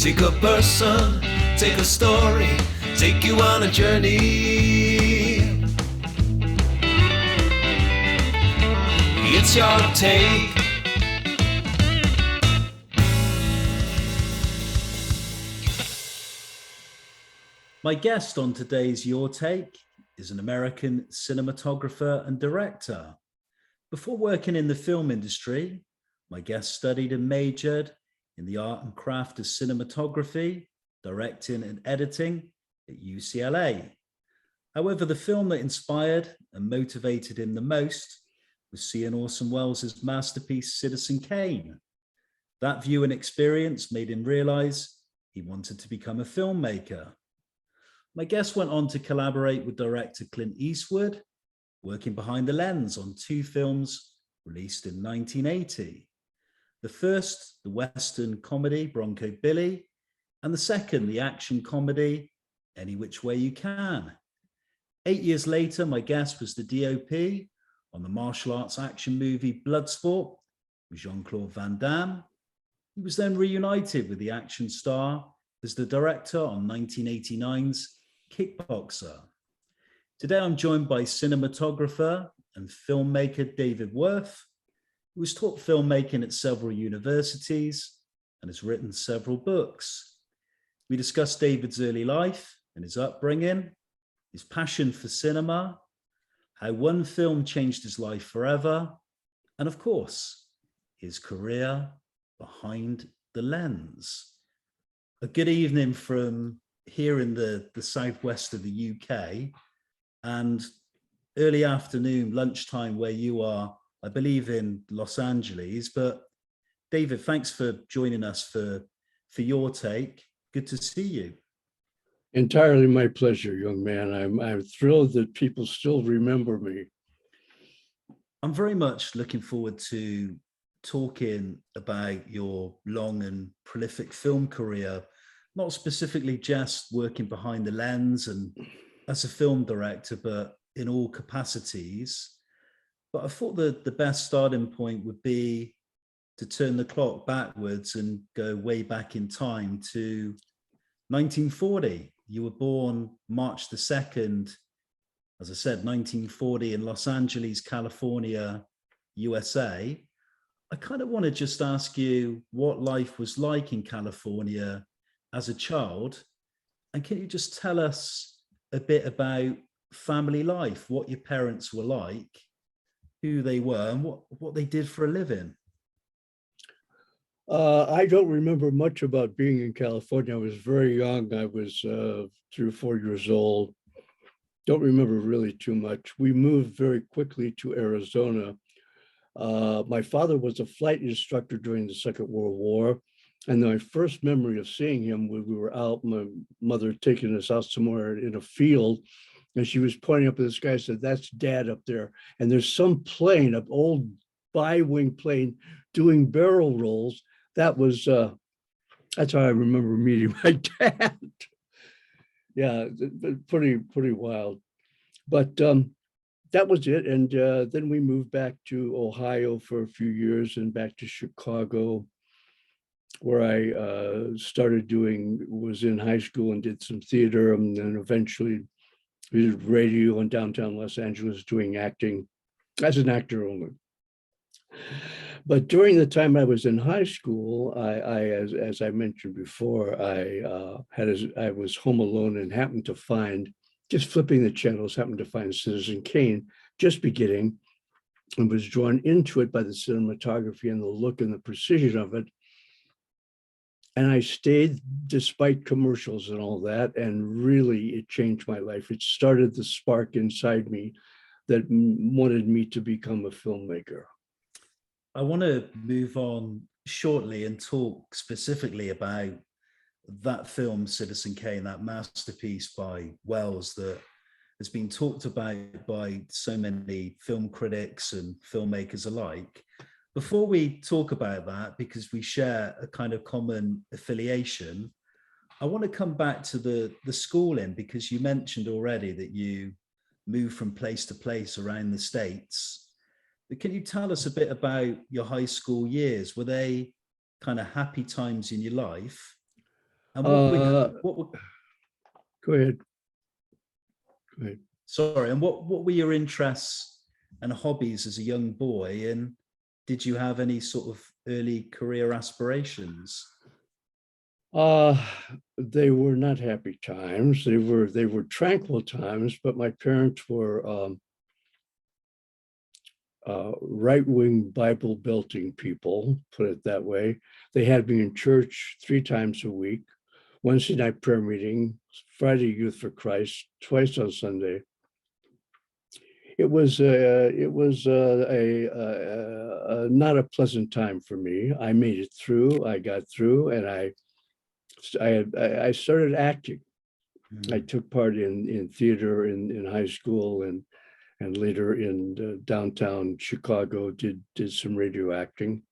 Take a person, take a story, take you on a journey. It's your take. My guest on today's Your Take is an American cinematographer and director. Before working in the film industry, my guest studied and majored in the art and craft of cinematography, directing and editing at UCLA. However, the film that inspired and motivated him the most was seeing Orson Welles' masterpiece, Citizen Kane. That viewing experience made him realize he wanted to become a filmmaker. My guest went on to collaborate with director Clint Eastwood, working behind the lens on two films released in 1980. The first, the Western comedy Bronco Billy, and the second, the action comedy Any Which Way You Can. 8 years later, my guest was the DOP on the martial arts action movie Bloodsport with Jean-Claude Van Damme. He was then reunited with the action star as the director on 1989's Kickboxer. Today, I'm joined by cinematographer and filmmaker David Worth, who has taught filmmaking at several universities and has written several books. We discuss David's early life and his upbringing, his passion for cinema, how one film changed his life forever, and of course, his career behind the lens. A good evening from here in the southwest of the UK, and early afternoon, lunchtime where you are, I believe in Los Angeles. But David, thanks for joining us for Your Take. Good to see you. Entirely my pleasure, young man. I'm thrilled that people still remember me. I'm very much looking forward to talking about your long and prolific film career, not specifically just working behind the lens and as a film director, but in all capacities. But I thought that the best starting point would be to turn the clock backwards and go way back in time to 1940. You were born March the 2nd, as I said, 1940 in Los Angeles, California, USA. I kind of want to just ask you what life was like in California as a child. And can you just tell us a bit about family life, what your parents were like, who they were, and what they did for a living? I don't remember much about being in California. I was very young. I was 3 or 4 years old. Don't remember really too much. We moved very quickly to Arizona. My father was a flight instructor during the Second World War. And my first memory of seeing him, we were out, my mother taking us out somewhere in a field, and she was pointing up at the sky and said, "That's Dad up there. And there's some plane, an old bi-wing plane doing barrel rolls." That's how I remember meeting my dad. Yeah, pretty wild. But that was it. And then we moved back to Ohio for a few years and back to Chicago, where I was in high school and did some theater, and then eventually we did radio in downtown Los Angeles doing acting as an actor only. But during the time I was in high school, as I mentioned before, I was home alone and happened to find, just flipping the channels, happened to find Citizen Kane just beginning, and was drawn into it by the cinematography and the look and the precision of it. And I stayed despite commercials and all that, and really it changed my life. It started the spark inside me that wanted me to become a filmmaker. I want to move on shortly and talk specifically about that film, Citizen Kane, that masterpiece by Welles that has been talked about by so many film critics and filmmakers alike. Before we talk about that, because we share a kind of common affiliation, I want to come back to the schooling, because you mentioned already that you moved from place to place around the States. But can you tell us a bit about your high school years? Were they kind of happy times in your life? And what were, Go ahead. Go ahead. sorry, and what were your interests and hobbies as a young boy? And did you have any sort of early career aspirations? Uh, they were not happy times. They were tranquil times, but my parents were right-wing Bible belting people, put it that way. They had me in church 3 times a week, Wednesday night prayer meeting, Friday Youth for Christ, twice on Sunday. It was not a pleasant time for me. I made it through. I got through, and I started acting. I took part in theater in high school and later in downtown Chicago, did some radio acting.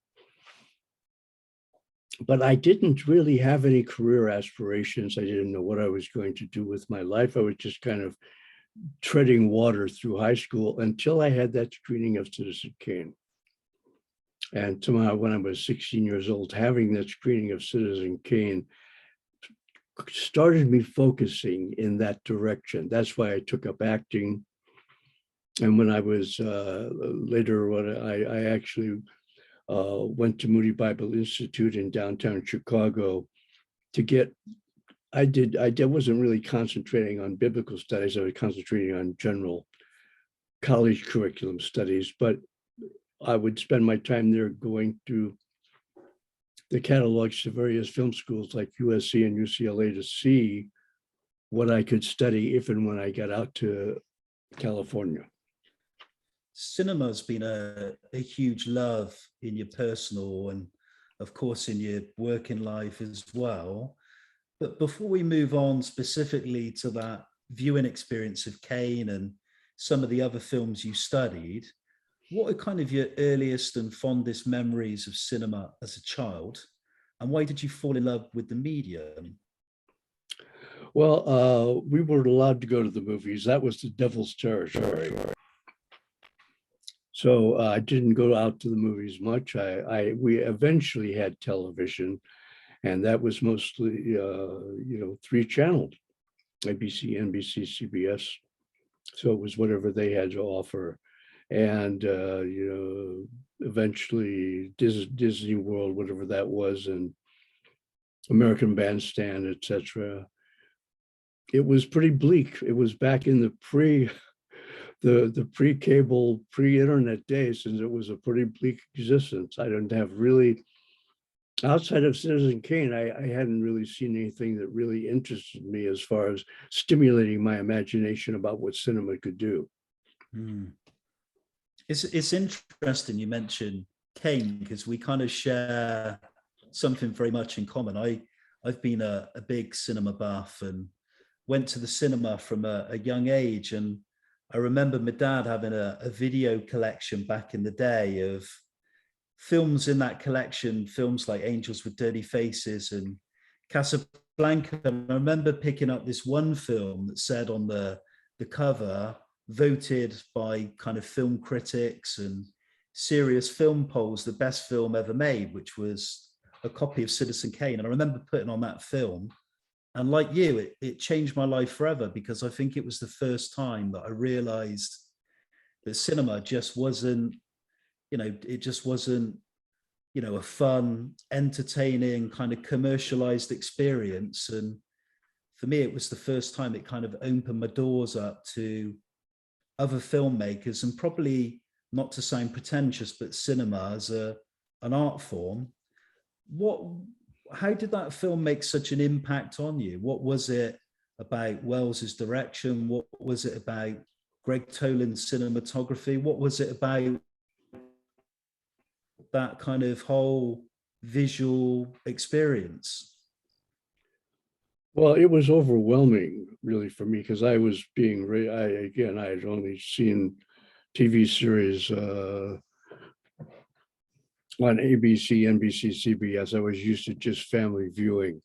But I didn't really have any career aspirations. I didn't know what I was going to do with my life. I was just kind of treading water through high school until I had that screening of Citizen Kane. And somehow when I was 16 years old, having that screening of Citizen Kane started me focusing in that direction. That's why I took up acting. And when I was later, when I actually went to Moody Bible Institute in downtown Chicago to get, I wasn't really concentrating on biblical studies. I was concentrating on general college curriculum studies, but I would spend my time there going through the catalogs to various film schools like USC and UCLA to see what I could study if and when I got out to California. Cinema's been a huge love in your personal and, of course, in your working life as well. But before we move on specifically to that viewing experience of Kane and some of the other films you studied, what are kind of your earliest and fondest memories of cinema as a child? And why did you fall in love with the medium? Well, we weren't allowed to go to the movies. That was the devil's territory. So I didn't go out to the movies much. We eventually had television, and that was mostly 3-channel, ABC, NBC, CBS. So it was whatever they had to offer, and eventually Disney World, whatever that was, and American Bandstand, etc. It was pretty bleak. It was back in the pre-cable, pre-internet days, and it was a pretty bleak existence. I didn't have really, outside of Citizen Kane, I hadn't really seen anything that really interested me as far as stimulating my imagination about what cinema could do. It's interesting you mentioned Kane, because we kind of share something very much in common. I've been a big cinema buff and went to the cinema from a young age, and I remember my dad having a video collection back in the day of films in that collection, films like Angels with Dirty Faces and Casablanca. And I remember picking up this one film that said on the cover, voted by kind of film critics and serious film polls, the best film ever made, which was a copy of Citizen Kane. And I remember putting on that film, and like you, it changed my life forever, because I think it was the first time that I realized that cinema just wasn't, it just wasn't, a fun, entertaining, kind of commercialized experience. And for me, it was the first time it kind of opened my doors up to other filmmakers, and probably, not to sound pretentious, but cinema as an art form. How did that film make such an impact on you? What was it about Welles's direction? What was it about Greg Toland's cinematography? What was it about that kind of whole visual experience? Well, it was overwhelming, really, for me, because I was being, I had only seen TV series on ABC, NBC, CBS. I was used to just family viewing.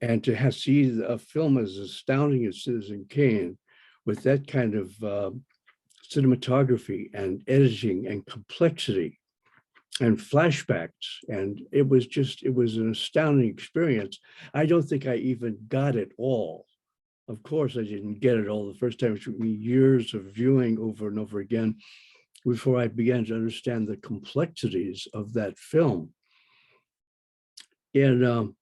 And to see a film as astounding as Citizen Kane, with that kind of cinematography and editing and complexity, and flashbacks. And it was an astounding experience. I don't think I even got it all. Of course, I didn't get it all the first time. It took me years of viewing over and over again before I began to understand the complexities of that film. And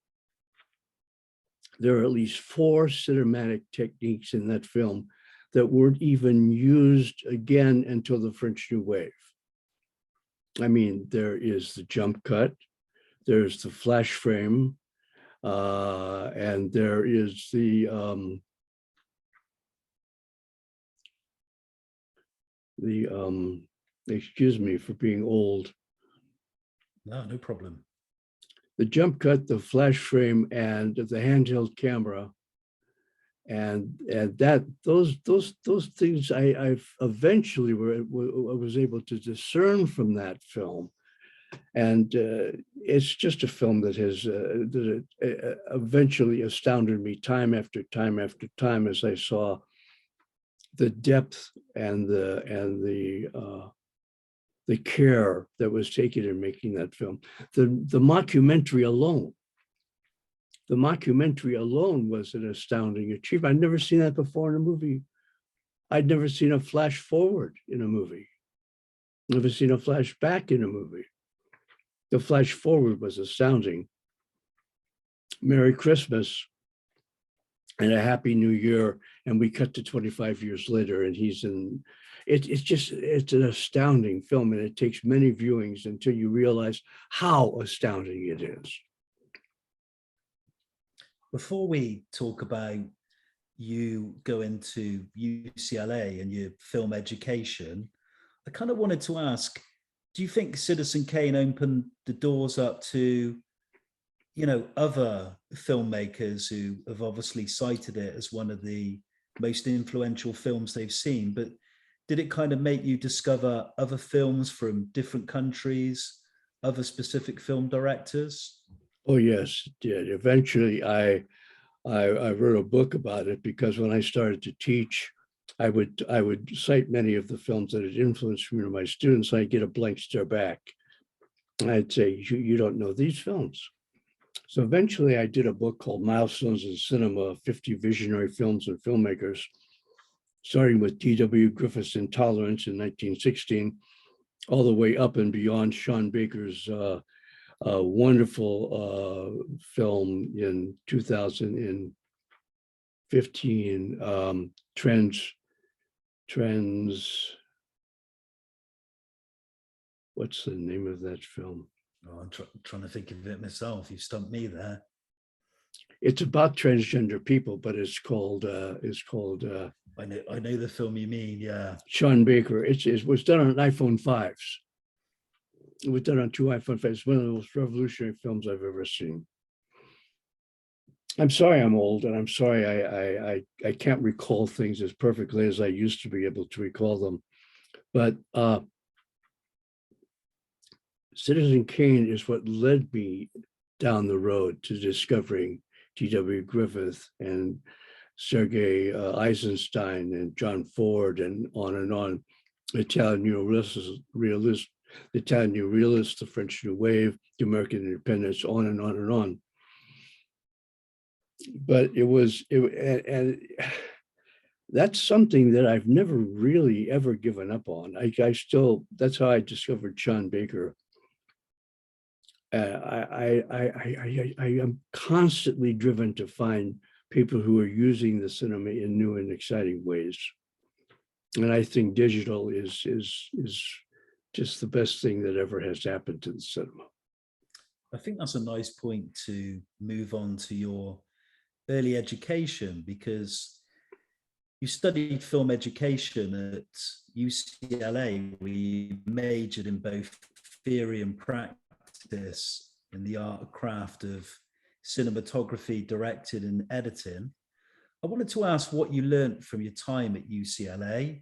there are at least 4 cinematic techniques in that film that weren't even used again until the French New Wave. I mean, there is the jump cut, there's the flash frame, and there is excuse me for being old. No problem. The jump cut, the flash frame, and the handheld camera, and that those things I eventually was able to discern from that film, and it's just a film that has eventually astounded me time after time after time as I saw the depth and the care that was taken in making that film. The mockumentary alone was an astounding achievement. I'd never seen that before in a movie. I'd never seen a flash forward in a movie. Never seen a flash back in a movie. The flash forward was astounding. Merry Christmas and a Happy New Year. And we cut to 25 years later and he's in, it's an astounding film, and it takes many viewings until you realize how astounding it is. Before we talk about you going to UCLA and your film education, I kind of wanted to ask, do you think Citizen Kane opened the doors up to, you know, other filmmakers who have obviously cited it as one of the most influential films they've seen, but did it kind of make you discover other films from different countries, other specific film directors? Oh yes, it did. Eventually, I wrote a book about it because when I started to teach, I would cite many of the films that had influenced me to my students. I'd get a blank stare back. I'd say, you don't know these films. So eventually, I did a book called Milestones in Cinema: 50 Visionary Films and Filmmakers, starting with D.W. Griffith's Intolerance in 1916, all the way up and beyond Sean Baker's wonderful film in 2015, Trends. What's the name of that film? Oh, I'm trying to think of it myself. You stumped me there. It's about transgender people, but it's called. I know the film you mean. Yeah. Sean Baker. It was done on iPhone 5s. It was done on 2 iPhone 5s. It's one of the most revolutionary films I've ever seen. I'm sorry I'm old, and I'm sorry I can't recall things as perfectly as I used to be able to recall them. But Citizen Kane is what led me down the road to discovering D.W. Griffith and Sergei Eisenstein and John Ford and on. Italian neorealists, the Italian New Realists, the French New Wave, the American Independence, on and on and on. But and that's something that I've never really ever given up on. I still, that's how I discovered Sean Baker. I am constantly driven to find people who are using the cinema in new and exciting ways. And I think digital is just the best thing that ever has happened to the cinema. I think that's a nice point to move on to your early education, because you studied film education at UCLA. We majored in both theory and practice in the art and craft of cinematography, directing and editing. I wanted to ask what you learned from your time at UCLA.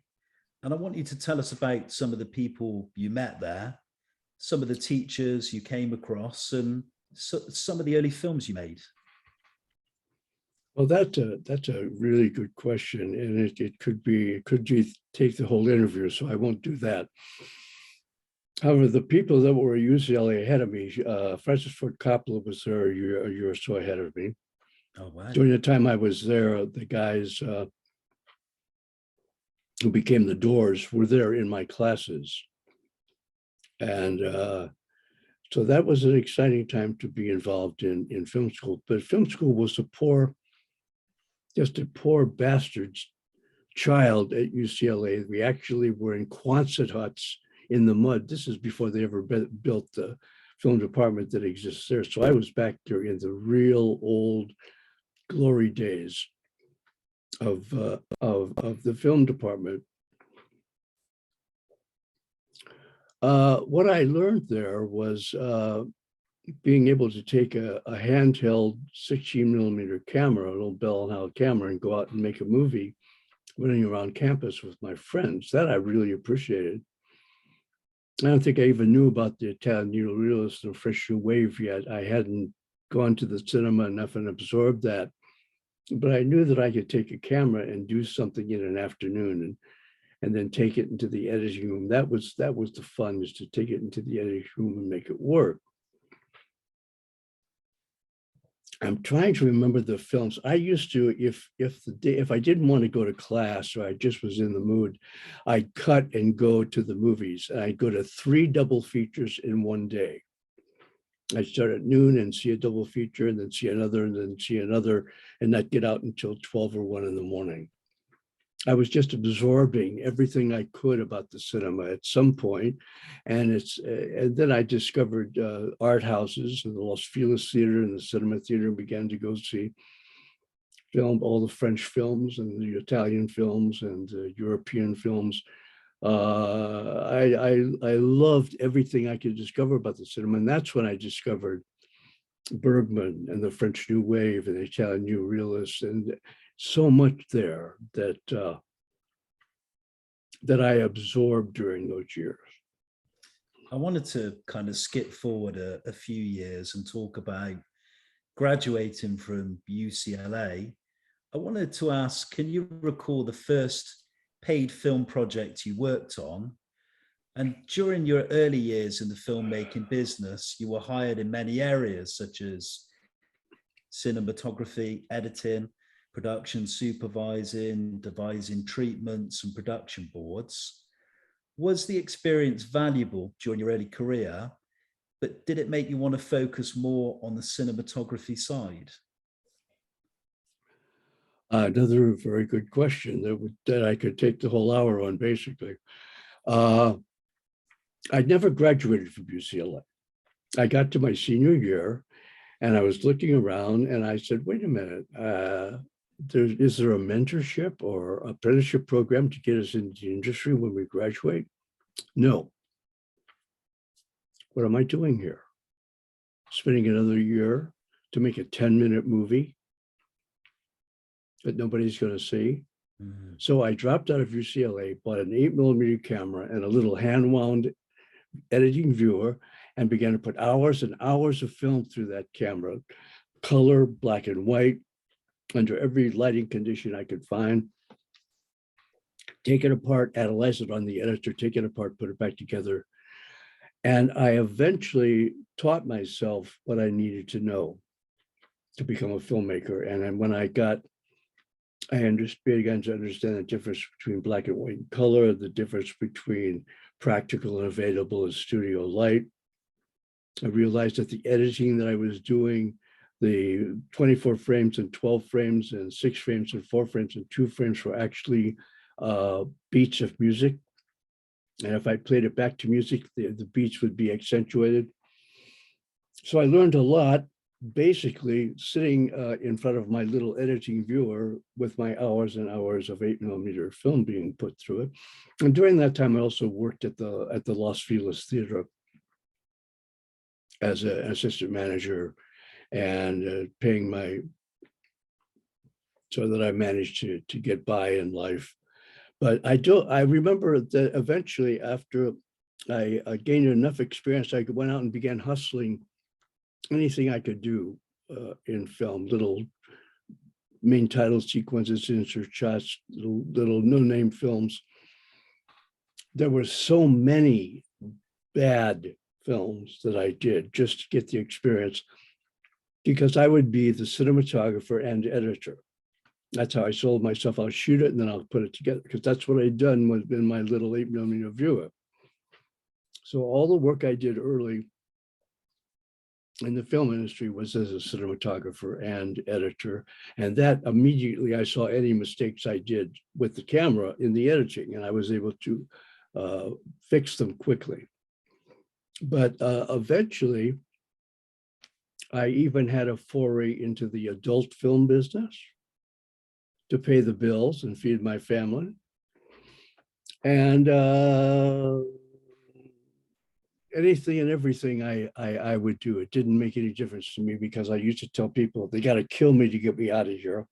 And I want you to tell us about some of the people you met there, some of the teachers you came across, and some of the early films you made. Well, that's a really good question, and it could take the whole interview, so I won't do that. However, the people that were at UCLA ahead of me, Francis Ford Coppola was there a year or so ahead of me. Oh, wow. During the time I was there, the guys who became the Doors were there in my classes. And so that was an exciting time to be involved in film school. But film school was just a poor bastard's child at UCLA. We actually were in Quonset huts in the mud. This is before they ever built the film department that exists there. So I was back there in the real old glory days of the film department. What I learned there was being able to take a handheld 16 millimeter camera, a little Bell and Howell camera, and go out and make a movie running around campus with my friends. That I really appreciated. I don't think I even knew about the Italian neorealist and Fresh New Wave yet. I hadn't gone to the cinema enough and absorbed that. But I knew that I could take a camera and do something in an afternoon and then take it into the editing room. That was the fun, is to take it into the editing room and make it work. I'm trying to remember the films. I used to, if I didn't want to go to class or I just was in the mood, I'd cut and go to the movies. And I'd go to 3 double features in one day. I'd start at noon and see a double feature, and then see another, and then see another, and not get out until 12 or 1 in the morning. I was just absorbing everything I could about the cinema at some point. And then I discovered art houses and the Los Feliz Theater and the Cinema Theater, and began to go see all the French films and the Italian films and the European films. I loved everything I could discover about the cinema. And that's when I discovered Bergman and the French New Wave and the Italian Neorealists, and so much there that I absorbed during those years. I wanted to kind of skip forward a few years and talk about graduating from UCLA. I wanted to ask, can you recall the first paid film project you worked on? And during your early years in the filmmaking business, you were hired in many areas such as cinematography, editing, production supervising, devising treatments and production boards. Was the experience valuable during your early career, but did it make you want to focus more on the cinematography side? Another very good question that I could take the whole hour on, basically. I'd never graduated from UCLA. I got to my senior year and I was looking around and I said, wait a minute, is there a mentorship or apprenticeship program to get us into the industry when we graduate? No. What am I doing here? Spending another year to make a 10-minute movie that nobody's going to see? Mm-hmm. So I dropped out of UCLA, bought an 8 millimeter camera and a little hand-wound editing viewer, and began to put hours and hours of film through that camera, color, black and white, under every lighting condition I could find. Take it apart, analyze it on the editor, take it apart, put it back together. And I eventually taught myself what I needed to know to become a filmmaker. And then when I began to understand the difference between black and white and color, the difference between practical and available in studio light, I realized that the editing that I was doing, the 24 frames and 12 frames and 6 frames and 4 frames and 2 frames were actually beats of music. And if I played it back to music, the beats would be accentuated. So I learned a lot, basically sitting in front of my little editing viewer with my hours and hours of 8 millimeter film being put through it. And during that time, I also worked at the Los Feliz Theater as an assistant manager and paying so that I managed to get by in life. But I remember that eventually, after I gained enough experience, I went out and began hustling anything I could do in film, little main title sequences, insert shots, little no-name films. There were so many bad films that I did just to get the experience, because I would be the cinematographer and editor. That's how I sold myself. I'll shoot it and then I'll put it together, because that's what I'd done in my little 8mm viewer. So all the work I did early in the film industry was as a cinematographer and editor. And that immediately I saw any mistakes I did with the camera in the editing, and I was able to fix them quickly. But eventually, I even had a foray into the adult film business to pay the bills and feed my family. And anything and everything I would do. It didn't make any difference to me, because I used to tell people, they got to kill me to get me out of here.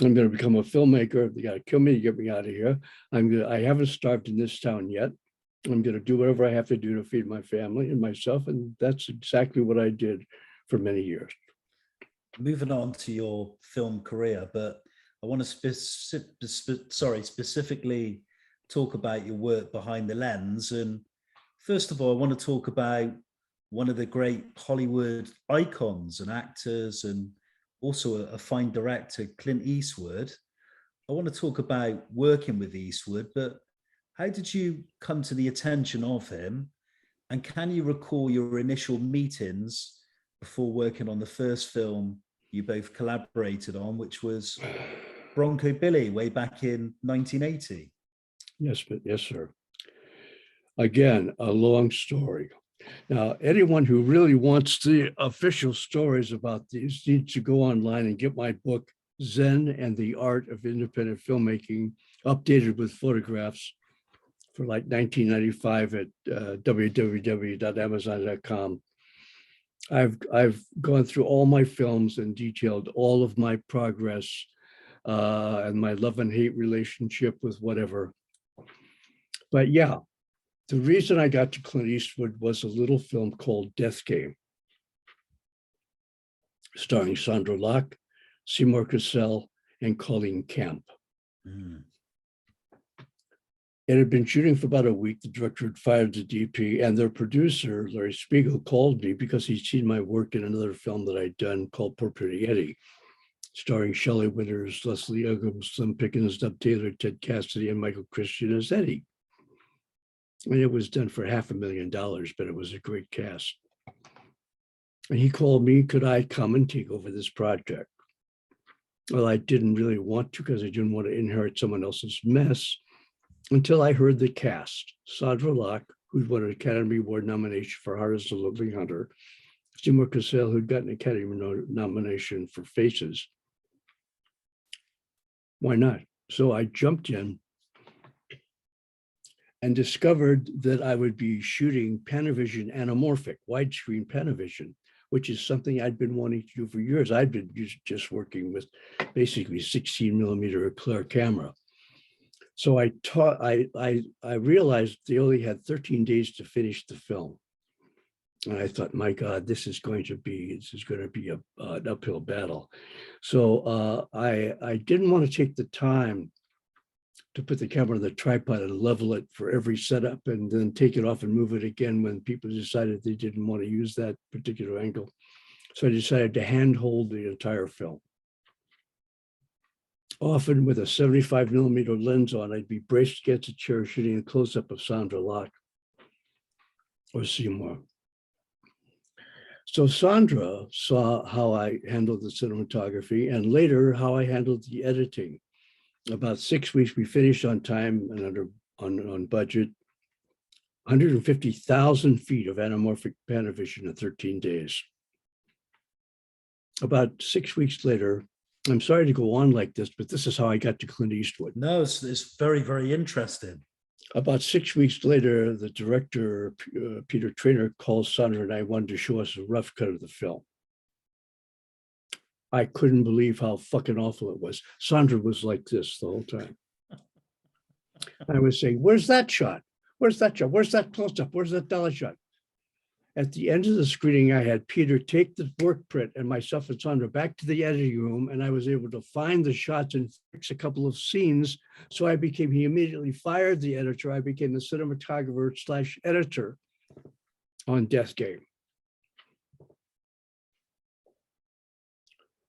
I'm going to become a filmmaker. They got to kill me to get me out of here. I haven't starved in this town yet. I'm going to do whatever I have to do to feed my family and myself. And that's exactly what I did for many years. Moving on to your film career, but I want to specifically talk about your work behind the lens. And first of all, I want to talk about one of the great Hollywood icons and actors, and also a fine director, Clint Eastwood. I want to talk about working with Eastwood, but how did you come to the attention of him? And can you recall your initial meetings before working on the first film you both collaborated on, which was Bronco Billy, way back in 1980? Yes, sir. Again, a long story. Now, anyone who really wants the official stories about these needs to go online and get my book, Zen and the Art of Independent Filmmaking, updated with photographs, for like $19.95 at www.amazon.com. I've gone through all my films and detailed all of my progress and my love and hate relationship with whatever. But yeah, the reason I got to Clint Eastwood was a little film called Death Game, starring Sandra Locke, Seymour Cassell, and Colleen Camp. It had been shooting for about a week. The director had fired the DP, and their producer, Larry Spiegel, called me because he'd seen my work in another film that I'd done called Poor Pretty Eddie, starring Shelley Winters, Leslie Uggam, Slim Pickens, Dub Taylor, Ted Cassidy, and Michael Christian as Eddie. And it was done for $500,000, but it was a great cast. And he called me, could I come and take over this project? Well, I didn't really want to, because I didn't want to inherit someone else's mess, until I heard the cast. Sandra Locke, who'd won an Academy Award nomination for Hardest of Lovely Hunter, Seymour Cassell, who'd gotten an Academy nomination for Faces. Why not? So I jumped in and discovered that I would be shooting Panavision anamorphic, widescreen Panavision, which is something I'd been wanting to do for years. I'd been just working with basically 16mm Eclair camera. So I realized they only had 13 days to finish the film. And I thought, my God, this is going to be an uphill battle. So I didn't want to take the time to put the camera on the tripod and level it for every setup and then take it off and move it again when people decided they didn't want to use that particular angle. So I decided to handhold the entire film. Often with a 75mm lens on, I'd be braced against a chair shooting a close-up of Sandra Locke or Seymour. So Sandra saw how I handled the cinematography and later how I handled the editing. About 6 weeks, we finished on time and on budget. 150,000 feet of anamorphic Panavision in 13 days. About 6 weeks later, I'm sorry to go on like this, but this is how I got to Clint Eastwood. No, it's very, very interesting. About 6 weeks later, the director, Peter Traynor, calls Sandra and I, wanted to show us a rough cut of the film. I couldn't believe how fucking awful it was. Sandra was like this the whole time. I was saying, where's that shot? Where's that shot? Where's that close-up? Where's that dolly shot? At the end of the screening, I had Peter take the work print and myself and Sandra back to the editing room, and I was able to find the shots and fix a couple of scenes. So he immediately fired the editor. I became the cinematographer / editor on Death Game.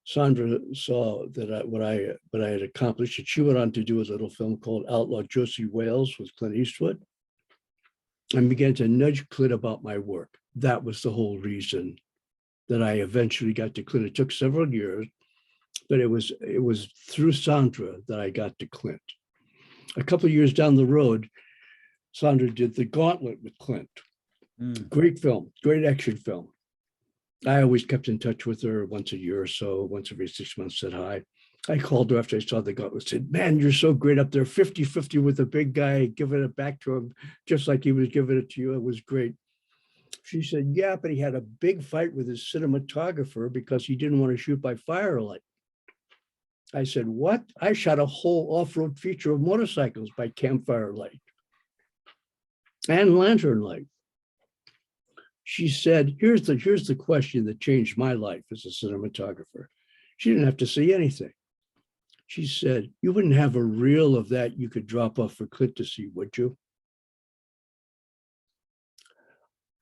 Sandra saw that what I had accomplished, and she went on to do a little film called Outlaw Josie Wales with Clint Eastwood, and began to nudge Clint about my work. That was the whole reason that I eventually got to Clint. It took several years, but it was through Sandra that I got to Clint. A couple of years down the road, Sandra did The Gauntlet with Clint. Great film, great action film. I always kept in touch with her once a year or so, once every 6 months, said hi. I called her after I saw The Gauntlet, said, man, you're so great up there, 50-50 with the big guy, giving it back to him, just like he was giving it to you. It was great. She said, yeah, but he had a big fight with his cinematographer because he didn't want to shoot by firelight. I said, what? I shot a whole off-road feature of motorcycles by campfire light and lantern light. She said, here's the question that changed my life as a cinematographer. She didn't have to say anything. She said, you wouldn't have a reel of that you could drop off for Clint to see, would you?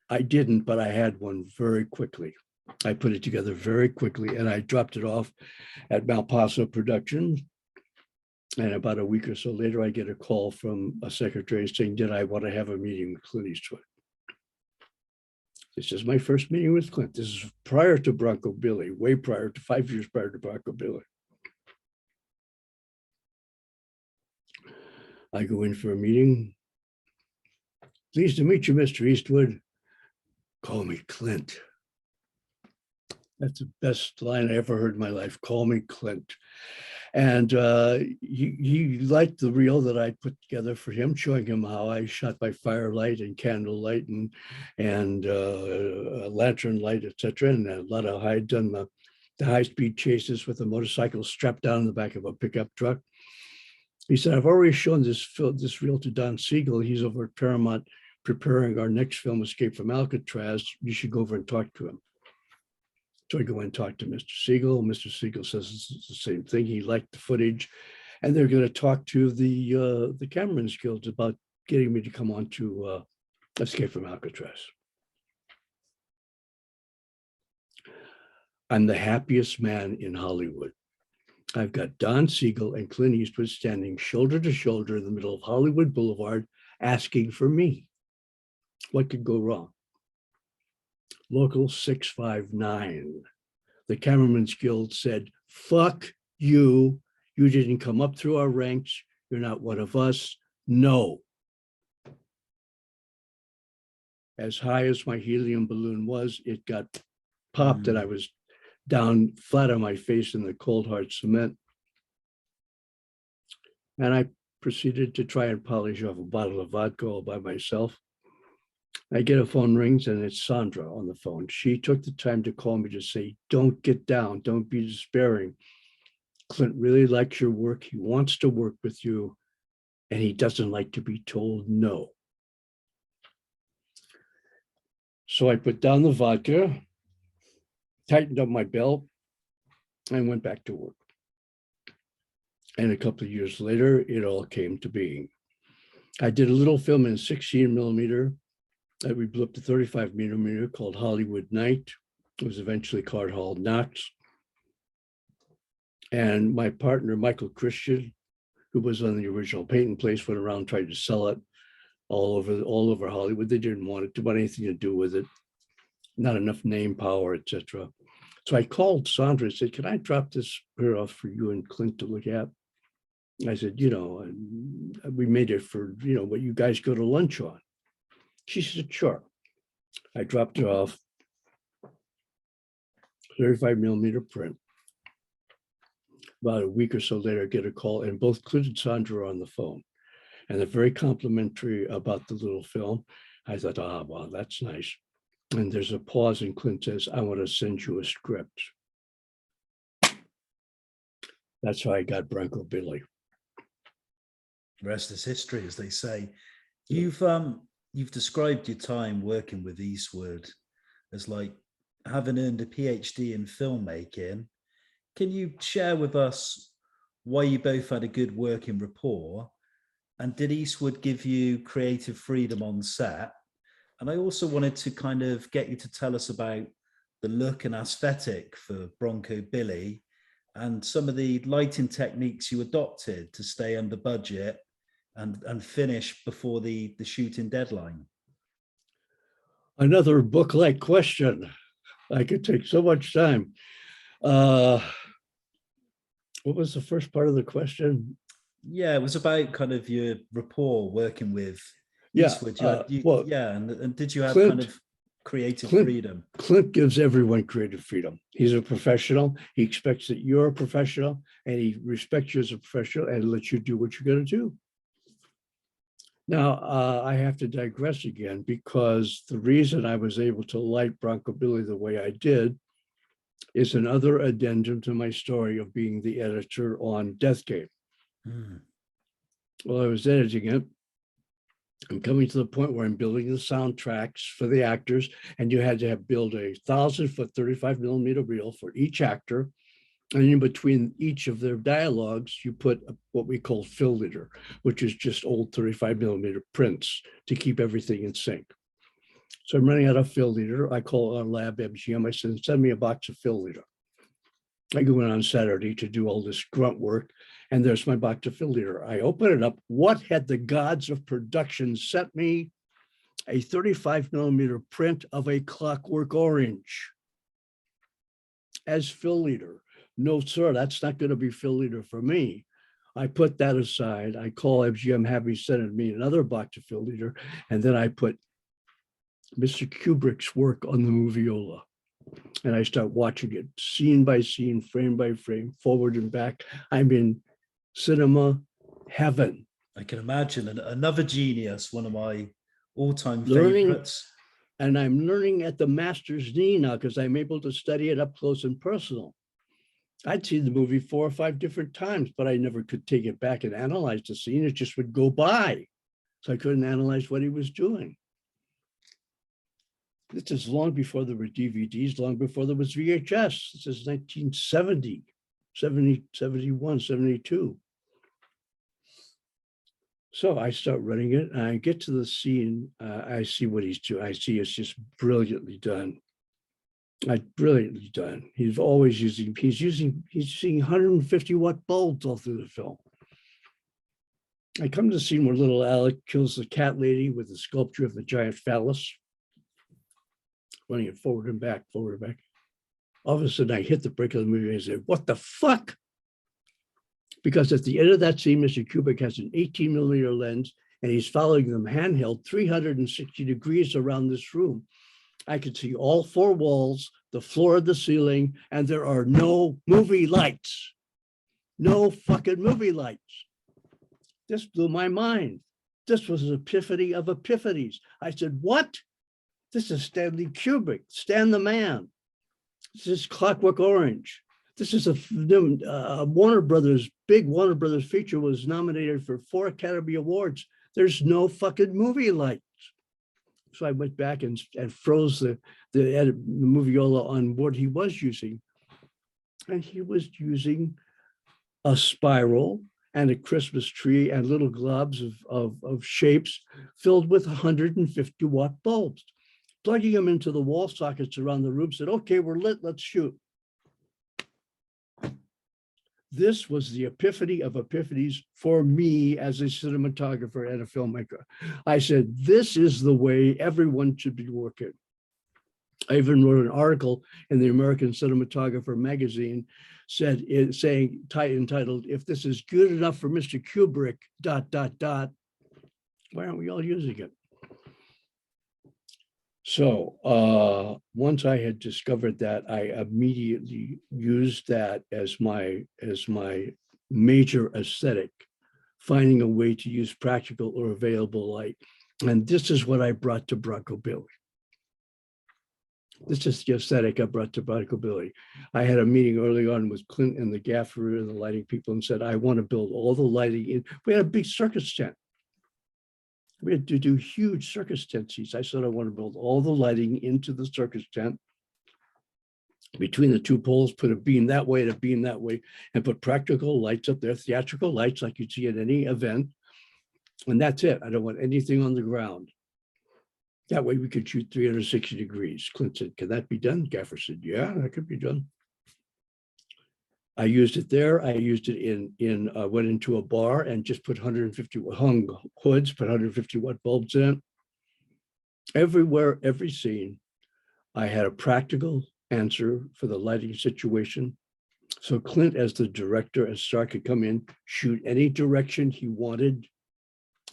I didn't, but I had one very quickly. I put it together very quickly, and I dropped it off at Malpaso Productions. And about a week or so later, I get a call from a secretary saying, did I want to have a meeting with Clint Eastwood? This is my first meeting with Clint. This is prior to Bronco Billy, way prior to 5 years prior to Bronco Billy. I go in for a meeting. Pleased to meet you, Mr. Eastwood. Call me Clint. That's the best line I ever heard in my life. Call me Clint. And he liked the reel that I put together for him, showing him how I shot by firelight and candlelight and lantern light, etc. And a lot of I had done the high-speed chases with a motorcycle strapped down in the back of a pickup truck. He said, I've already shown this reel to Don Siegel. He's over at Paramount preparing our next film, Escape from Alcatraz. You should go over and talk to him. So I go and talk to Mr. Siegel. Mr. Siegel says it's the same thing. He liked the footage, and they're going to talk to the Cameraman's Guild about getting me to come on to Escape from Alcatraz. I'm the happiest man in Hollywood. I've got Don Siegel and Clint Eastwood standing shoulder to shoulder in the middle of Hollywood Boulevard asking for me. What could go wrong? Local 659. The Cameraman's Guild said, fuck you. You didn't come up through our ranks. You're not one of us. No. As high as my helium balloon was, it got popped and I was down flat on my face in the cold hard cement. And I proceeded to try and polish off a bottle of vodka all by myself. I get a phone rings and it's Sandra on the phone. She took the time to call me to say, don't get down, don't be despairing. Clint really likes your work. He wants to work with you and he doesn't like to be told no. So I put down the vodka, tightened up my belt, and went back to work. And a couple of years later, it all came to being. I did a little film in 16 millimeter that we blew up to 35 millimeter called Hollywood Night. It was eventually called Hall Knox. And my partner, Michael Christian, who was on the original Paint and Place, went around trying to sell it all over Hollywood. They didn't want it to have anything to do with it. Not enough name power, etc. So I called Sandra and said, can I drop this here off for you and Clint to look at? I said, you know, we made it for, you know, what you guys go to lunch on. She said, sure. I dropped it off, 35 millimeter print. About a week or so later, I get a call, and both Clint and Sandra are on the phone. And they're very complimentary about the little film. I thought, wow, that's nice. And there's a pause, and Clint says, I want to send you a script. That's how I got Bronco Billy. The rest is history, as they say. You've described your time working with Eastwood as like having earned a PhD in filmmaking. Can you share with us why you both had a good working rapport? And did Eastwood give you creative freedom on set? And I also wanted to kind of get you to tell us about the look and aesthetic for Bronco Billy and some of the lighting techniques you adopted to stay under budget and finish before the shooting deadline. Another book-like question. I could take so much time. What was the first part of the question? Yeah, it was about kind of your rapport working with Yeah, Eastwood. well, And did you have kind Clint, of creative Clint, freedom? Clint gives everyone creative freedom. He's a professional. He expects that you're a professional, and he respects you as a professional and lets you do what you're going to do. Now, I have to digress again, because the reason I was able to light Bronco Billy the way I did is another addendum to my story of being the editor on Death Game. While I was editing it, I'm coming to the point where I'm building the soundtracks for the actors, and you had to build a 1,000-foot 35 millimeter reel for each actor. And in between each of their dialogues, you put what we call fill leader, which is just old 35 millimeter prints to keep everything in sync. So I'm running out of fill leader. I call our lab MGM. I said, send me a box of fill leader. I go in on Saturday to do all this grunt work, and there's my box of fill leader. I open it up. What had the gods of production sent me? A 35 millimeter print of A Clockwork Orange as fill leader. No, sir, that's not going to be fill leader for me. I put that aside. I call MGM, have me send me another box of fill leader, and then I put Mr. Kubrick's work on the Moviola. And I start watching it scene by scene, frame by frame, forward and back. I'm in cinema heaven. I can imagine. Another genius, one of my all-time Learning, favorites. and I'm learning at the master's knee now, because I'm able to study it up close and personal. I'd seen the movie 4 or 5 different times, but I never could take it back and analyze the scene. It just would go by. So I couldn't analyze what he was doing. This is long before there were DVDs, long before there was VHS. This is 1970, 70, 71, 72. So I start running it, and I get to the scene. I see what he's doing. I see it's just brilliantly done. Brilliantly done. He's using 150 watt bulbs all through the film. I come to the scene where little Alec kills the cat lady with the sculpture of the giant phallus, running it forward and back, forward and back. All of a sudden, I hit the brake of the movie and I said, what the fuck? Because at the end of that scene, Mr. Kubrick has an 18 millimeter lens, and he's following them handheld 360 degrees around this room. I could see all 4 walls, the floor, the ceiling, and there are no movie lights. No fucking movie lights. This blew my mind. This was an epiphany of epiphanies. I said, what? This is Stanley Kubrick, Stan the Man. This is Clockwork Orange. This is a Warner Brothers, big Warner Brothers feature, was nominated for 4 Academy Awards. There's no fucking movie lights. So I went back and froze the Moviola on what he was using. And he was using a spiral and a Christmas tree and little globs of shapes filled with 150 watt bulbs. Plugging them into the wall sockets around the room, said, okay, we're lit, let's shoot. This was the epiphany of epiphanies for me as a cinematographer and a filmmaker. I said, this is the way everyone should be working. I even wrote an article in the American Cinematographer magazine entitled, if this is good enough for Mr. Kubrick, ... why aren't we all using it? So once I had discovered that, I immediately used that as my major aesthetic, finding a way to use practical or available light. And this is what I brought to Bronco Billy. This is the aesthetic I brought to Bronco Billy. I had a meeting early on with Clint and the gaffer and the lighting people and said, I want to build all the lighting in. We had a big circus tent. We had to do huge circus tent seats. I said, I want to build all the lighting into the circus tent. Between the 2 poles, put a beam that way and a beam that way, and put practical lights up there, theatrical lights like you'd see at any event. And that's it. I don't want anything on the ground. That way we could shoot 360 degrees. Clint said, can that be done? Gaffer said, yeah, that could be done. I used it there. I used it went into a bar and just put 150 hung hoods, put 150 watt bulbs in. Everywhere, every scene, I had a practical answer for the lighting situation. So Clint, as the director, as star, could come in, shoot any direction he wanted.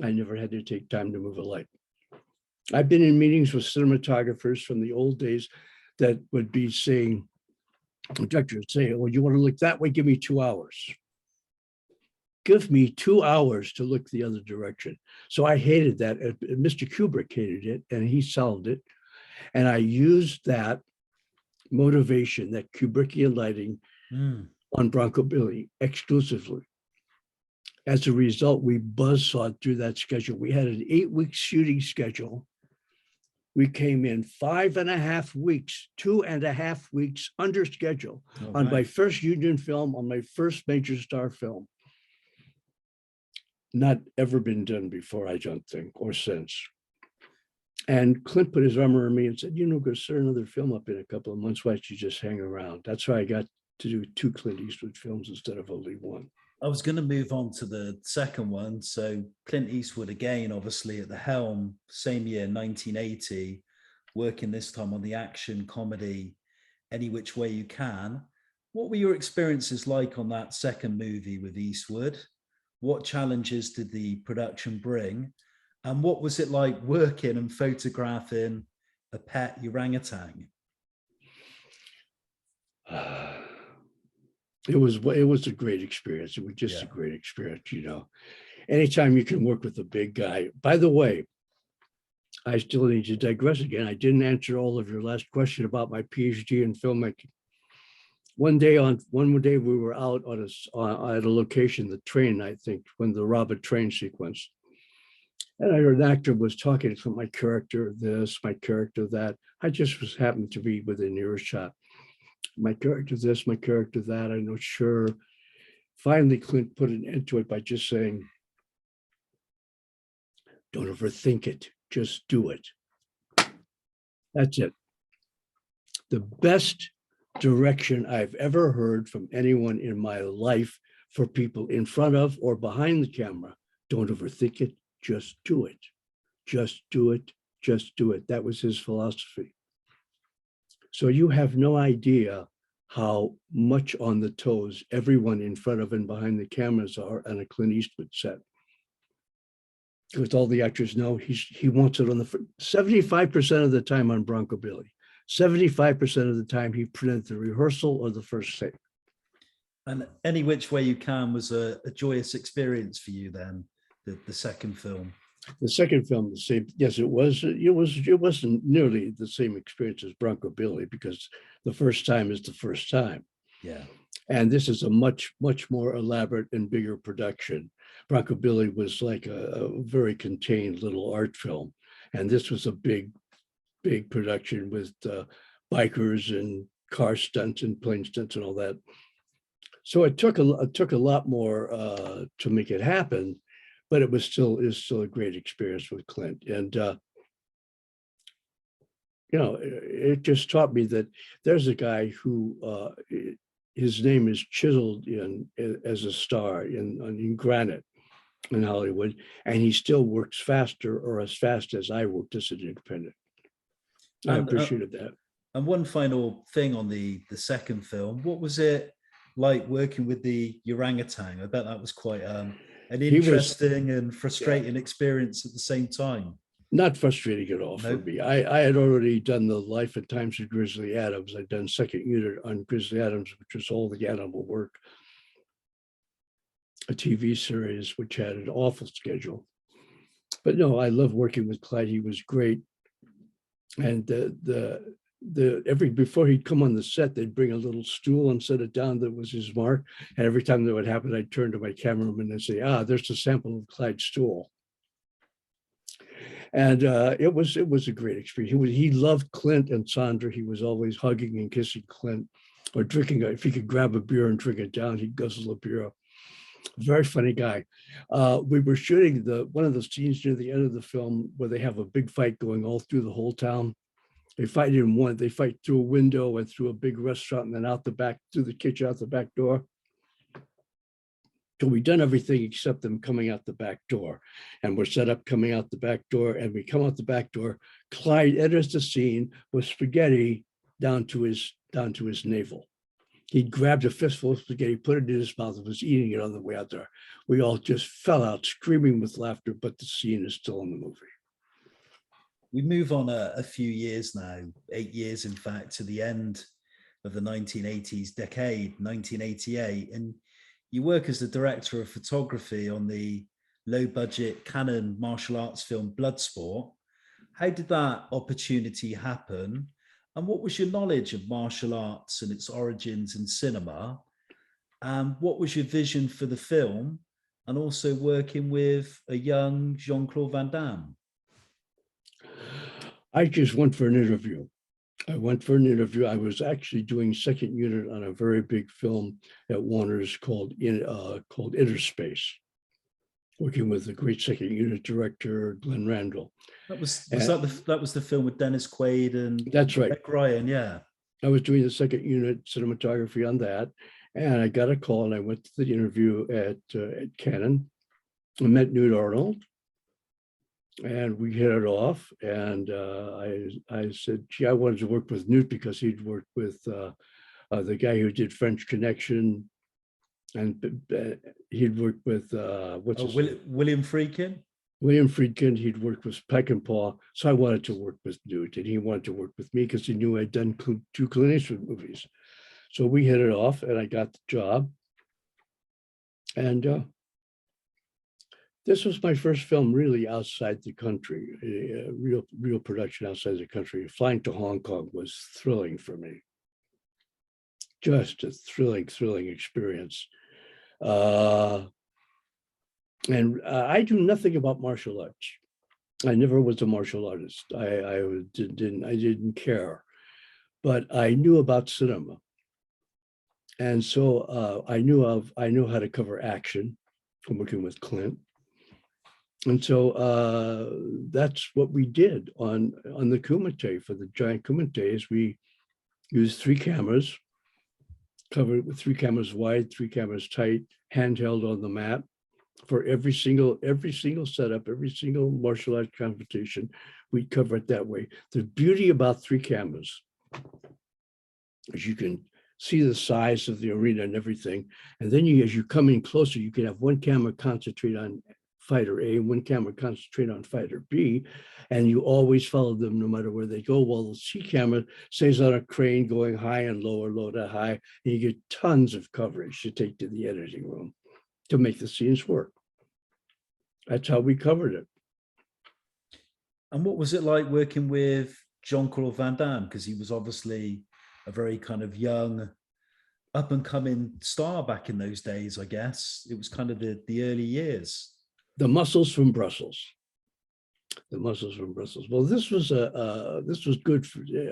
I never had to take time to move a light. I've been in meetings with cinematographers from the old days that would be saying, the director would say, well, you want to look that way? Give me 2 hours. Give me 2 hours to look the other direction. So I hated that. Mr. Kubrick hated it, and he solved it. And I used that motivation, that Kubrickian lighting on Bronco Billy exclusively. As a result, we buzzsawed through that schedule. We had an 8-week shooting schedule. We came in 5.5 weeks, 2.5 weeks under schedule on my first union film, on my first major star film. Not ever been done before, I don't think, or since. And Clint put his arm around me and said, you know, go start another film up in a couple of months. Why don't you just hang around? That's why I got to do 2 Clint Eastwood films instead of only 1. I was going to move on to the second one. So Clint Eastwood, again, obviously at the helm, same year, 1980, working this time on the action comedy, Any Which Way You Can. What were your experiences like on that second movie with Eastwood? What challenges did the production bring? And what was it like working and photographing a pet orangutan? It was a great experience. It was just a great experience, you know. Anytime you can work with a big guy. By the way, I still need to digress again. I didn't answer all of your last question about my PhD in filmmaking. One day we were out at a location, the train, I think, when the Robert train sequence. And I heard an actor was talking to my character this, my character that. I just happened to be within earshot. My character this, my character that, I'm not sure. Finally, Clint put an end to it by just saying, don't overthink it, just do it. That's it. The best direction I've ever heard from anyone in my life for people in front of or behind the camera. Don't overthink it, just do it. Just do it, just do it. That was his philosophy. So you have no idea how much on the toes everyone in front of and behind the cameras are on a Clint Eastwood set. Because all the actors know he wants it on the 75% of the time on Bronco Billy. 75% of the time he printed the rehearsal or the first take. And Any Which Way You Can was a joyous experience for you then, the second film. The second film, the same. Yes, it was. It wasn't nearly the same experience as Bronco Billy because the first time is the first time. Yeah. And this is a much more elaborate and bigger production. Bronco Billy was like a very contained little art film, and this was a big production with bikers and car stunts and plane stunts and all that. So it took a lot more to make it happen. But it is still a great experience with Clint. And, you know, it just taught me that there's a guy who his name is chiseled as a star in granite in Hollywood, and he still works faster or as fast as I worked as an independent. I appreciated that. And one final thing on the second film, what was it like working with the orangutan? I bet that was quite an interesting and frustrating experience at the same time. Not frustrating at all for me. I had already done the Life and Times of Grizzly Adams. I'd done second unit on Grizzly Adams, which was all the animal work. A TV series which had an awful schedule. But no, I love working with Clyde. He was great. And before he'd come on the set, they'd bring a little stool and set it down. That was his mark. And every time that would happen, I'd turn to my cameraman and say, there's a sample of Clyde's stool. And it was a great experience. He loved Clint and Sandra. He was always hugging and kissing Clint or drinking. If he could grab a beer and drink it down, he'd guzzle a beer up. Very funny guy. We were shooting one of the scenes near the end of the film where they have a big fight going all through the whole town. They fight in one. They fight through a window and through a big restaurant, and then out the back through the kitchen, out the back door. So we've done everything except them coming out the back door, and we're set up coming out the back door. And we come out the back door. Clyde enters the scene with spaghetti down to his navel. He grabbed a fistful of spaghetti, put it in his mouth, and was eating it on the way out there. We all just fell out screaming with laughter, but the scene is still in the movie. We move on a few years now, 8 years, in fact, to the end of the 1980s decade, 1988. And you work as the director of photography on the low-budget Canon martial arts film Bloodsport. How did that opportunity happen? And what was your knowledge of martial arts and its origins in cinema? What was your vision for the film? And also working with a young Jean-Claude Van Damme? I just went for an interview. I was actually doing second unit on a very big film at Warner's called Inner Space, working with the great second unit director, Glenn Randall. That was the film with Dennis Quaid and that's right, Beck Ryan, yeah. I was doing the second unit cinematography on that, and I got a call and I went to the interview at Canon. I met Newt Arnold, and we hit it off. And I said, gee, I wanted to work with Newt because he'd worked with the guy who did French Connection, and he'd worked with William Friedkin. William Friedkin, he'd worked with Peckinpah. So I wanted to work with Newt, and he wanted to work with me because he knew I'd done 2 Clint Eastwood movies. So we hit it off, and I got the job. And this was my first film really outside the country, a real production outside the country. Flying to Hong Kong was thrilling for me. Just a thrilling experience. And I do nothing about martial arts. I never was a martial artist. I didn't care, but I knew about cinema, and so I knew how to cover action from working with Clint, and so that's what we did on the Kumite. For the giant Kumites, we used 3 cameras, covered with 3 cameras wide, 3 cameras tight, handheld on the mat. For every single setup, every single martial arts competition, we'd cover it that way. The beauty about 3 cameras is you can see the size of the arena and everything. And then as you come in closer, you can have 1 camera concentrate on fighter A, 1 camera concentrate on fighter B, and you always follow them no matter where they go. While the C camera stays on a crane going high and lower, low to high, and you get tons of coverage to take to the editing room to make the scenes work. That's how we covered it. And what was it like working with Jean-Claude Van Damme? Because he was obviously a very kind of young, up and coming star back in those days, I guess. It was kind of the early years. The muscles from Brussels. The muscles from Brussels. Well, this was good.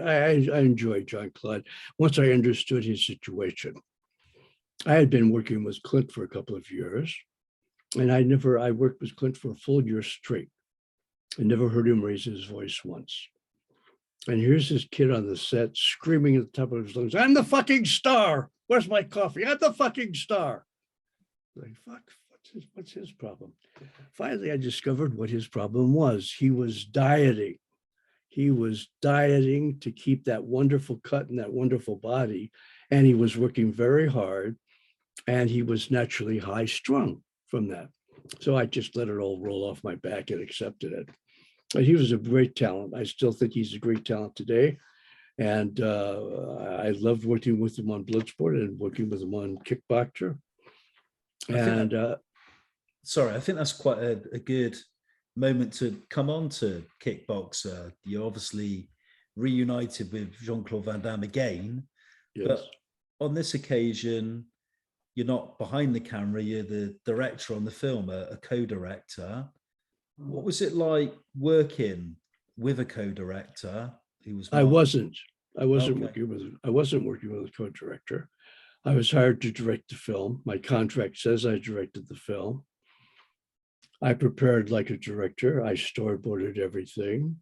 I enjoyed Jean-Claude once I understood his situation. I had been working with Clint for a couple of years, and I worked with Clint for a full year straight. I never heard him raise his voice once. And here's this kid on the set screaming at the top of his lungs, "I'm the fucking star. Where's my coffee? I'm the fucking star." Like, fuck, what's his problem? Finally, I discovered what his problem was. He was dieting. He was dieting to keep that wonderful cut and that wonderful body. And he was working very hard. And he was naturally high strung from that. So I just let it all roll off my back and accepted it. But he was a great talent. I still think he's a great talent today. And I loved working with him on Bloodsport and working with him on Kickboxer. And I think that's quite a good moment to come on to Kickboxer. You're obviously reunited with Jean-Claude Van Damme again. Yes. But on this occasion, you're not behind the camera, you're the director on the film, a co-director. What was it like working with a co-director who was? I wasn't Okay. working with a co-director. I was hired to direct the film. My contract says I directed the film. I prepared like a director. I storyboarded everything,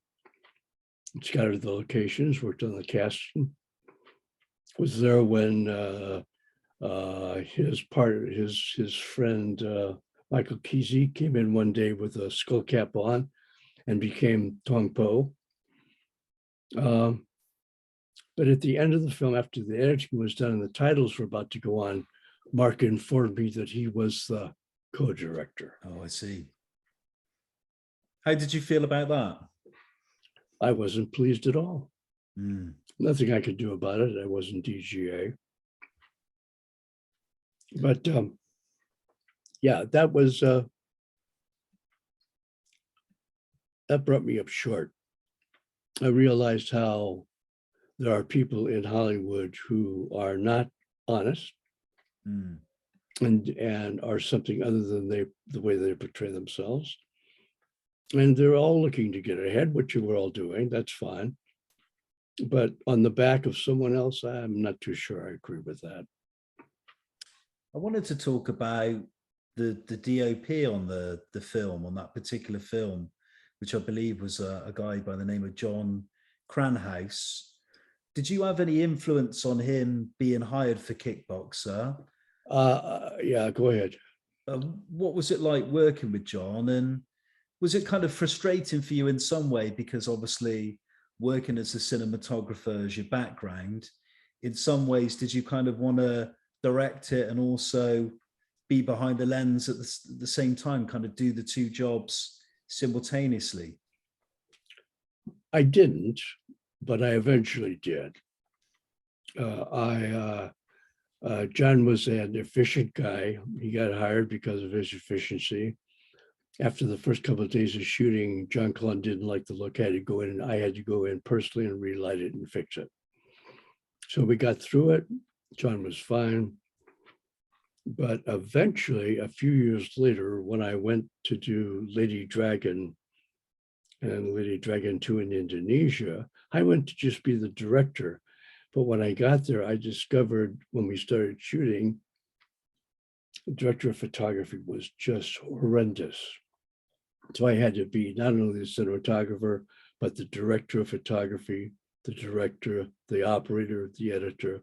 scouted the locations, worked on the casting. Was there when his friend Michael Kesey came in one day with a skull cap on and became Tong Po. But at the end of the film, after the editing was done and the titles were about to go on, Mark informed me that he was the co-director. Oh, I see. How did you feel about that? I wasn't pleased at all. Mm. Nothing I could do about it. I wasn't DGA. But yeah, that was, that brought me up short. I realized how there are people in Hollywood who are not honest and are something other than the way they portray themselves. And they're all looking to get ahead, which you were all doing. That's fine. But on the back of someone else, I'm not too sure I agree with that. I wanted to talk about the DOP on the film, on that particular film, which I believe was a guy by the name of John Cranhouse. Did you have any influence on him being hired for Kickboxer? Yeah, go ahead. What was it like working with John? And was it kind of frustrating for you in some way? Because obviously working as a cinematographer as your background, in some ways, did you kind of want to direct it and also be behind the lens at the same time, kind of do the two jobs simultaneously? I didn't, but I eventually did. John was an efficient guy. He got hired because of his efficiency. After the first couple of days of shooting, Jean-Claude didn't like the look. I had to go in, and I had to go in personally and relight it and fix it. So we got through it. John was fine. But eventually, a few years later, when I went to do Lady Dragon and Lady Dragon 2 in Indonesia, I went to just be the director. But when I got there, I discovered when we started shooting, the director of photography was just horrendous. So I had to be not only the cinematographer, but the director of photography, the director, the operator, the editor.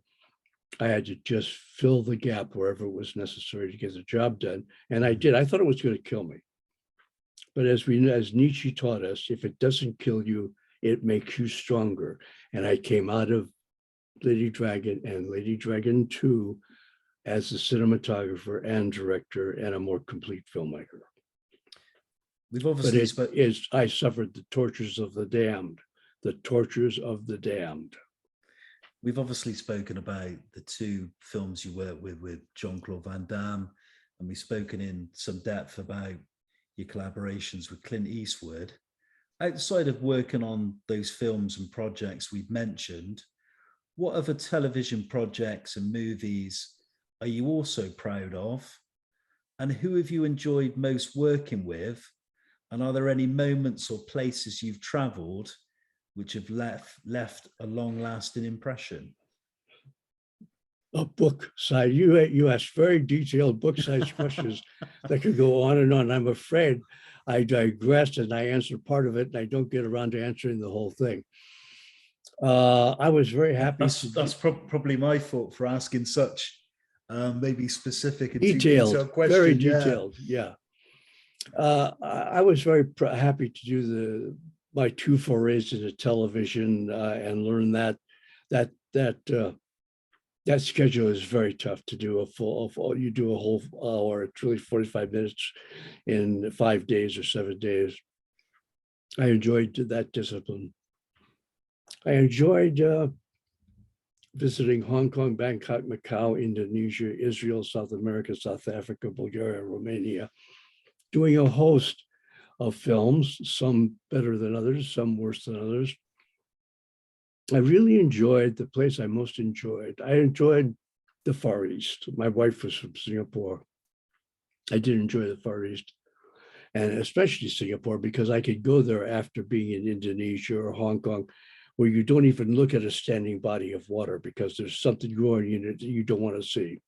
I had to just fill the gap wherever it was necessary to get the job done. And I did. I thought it was going to kill me. But as Nietzsche taught us, if it doesn't kill you, it makes you stronger. And I came out of Lady Dragon and Lady Dragon 2 as a cinematographer and director and a more complete filmmaker. We've obviously I suffered the tortures of the damned, the tortures of the damned. We've obviously spoken about the two films you worked with Jean-Claude Van Damme, and we've spoken in some depth about your collaborations with Clint Eastwood. Outside of working on those films and projects we've mentioned, what other television projects and movies are you also proud of? And who have you enjoyed most working with? And are there any moments or places you've traveled which have left a long-lasting impression? A book side. You asked very detailed book size questions that could go on and on. I'm afraid I digressed and I answered part of it, and I don't get around to answering the whole thing. I was very happy. That's probably my fault for asking such maybe specific and detailed questions. Very detailed. Yeah. I was very happy to do my two forays into television and learn that schedule is very tough to do you do a whole hour. It's really 45 minutes in 5 days or 7 days. I enjoyed that discipline. I enjoyed visiting Hong Kong, Bangkok, Macau, Indonesia, Israel, South America, South Africa, Bulgaria, Romania, doing a host of films, some better than others, some worse than others. I really enjoyed the place I most enjoyed. I enjoyed the Far East. My wife was from Singapore. I did enjoy the Far East, and especially Singapore, because I could go there after being in Indonesia or Hong Kong, where you don't even look at a standing body of water because there's something going in it that you don't want to see.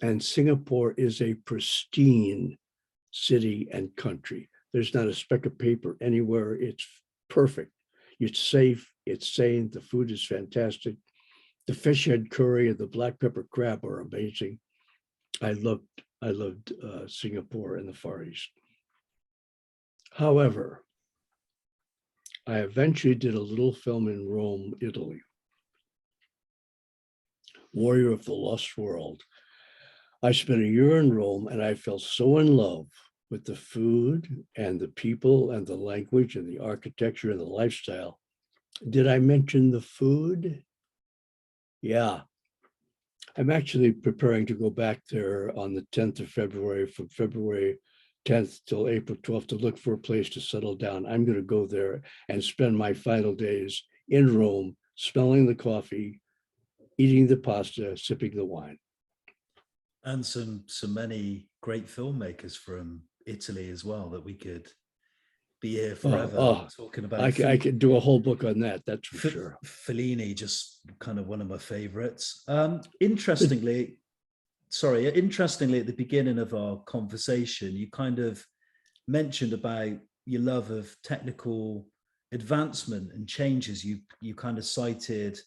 And Singapore is a pristine city and country. There's not a speck of paper anywhere. It's perfect. It's safe. It's sane. The food is fantastic. The fish head curry and the black pepper crab are amazing. I loved Singapore and the Far East. However, I eventually did a little film in Rome, Italy. Warrior of the Lost World. I spent a year in Rome and I fell so in love with the food and the people and the language and the architecture and the lifestyle. Did I mention the food? Yeah. I'm actually preparing to go back there on the 10th of February, from February 10th till April 12th, to look for a place to settle down. I'm going to go there and spend my final days in Rome, smelling the coffee, eating the pasta, sipping the wine. And so many great filmmakers from Italy as well that we could be here forever talking about. I could do a whole book on that, that's for sure. Fellini, just kind of one of my favorites. Interestingly, at the beginning of our conversation, you kind of mentioned about your love of technical advancement and changes. You kind of cited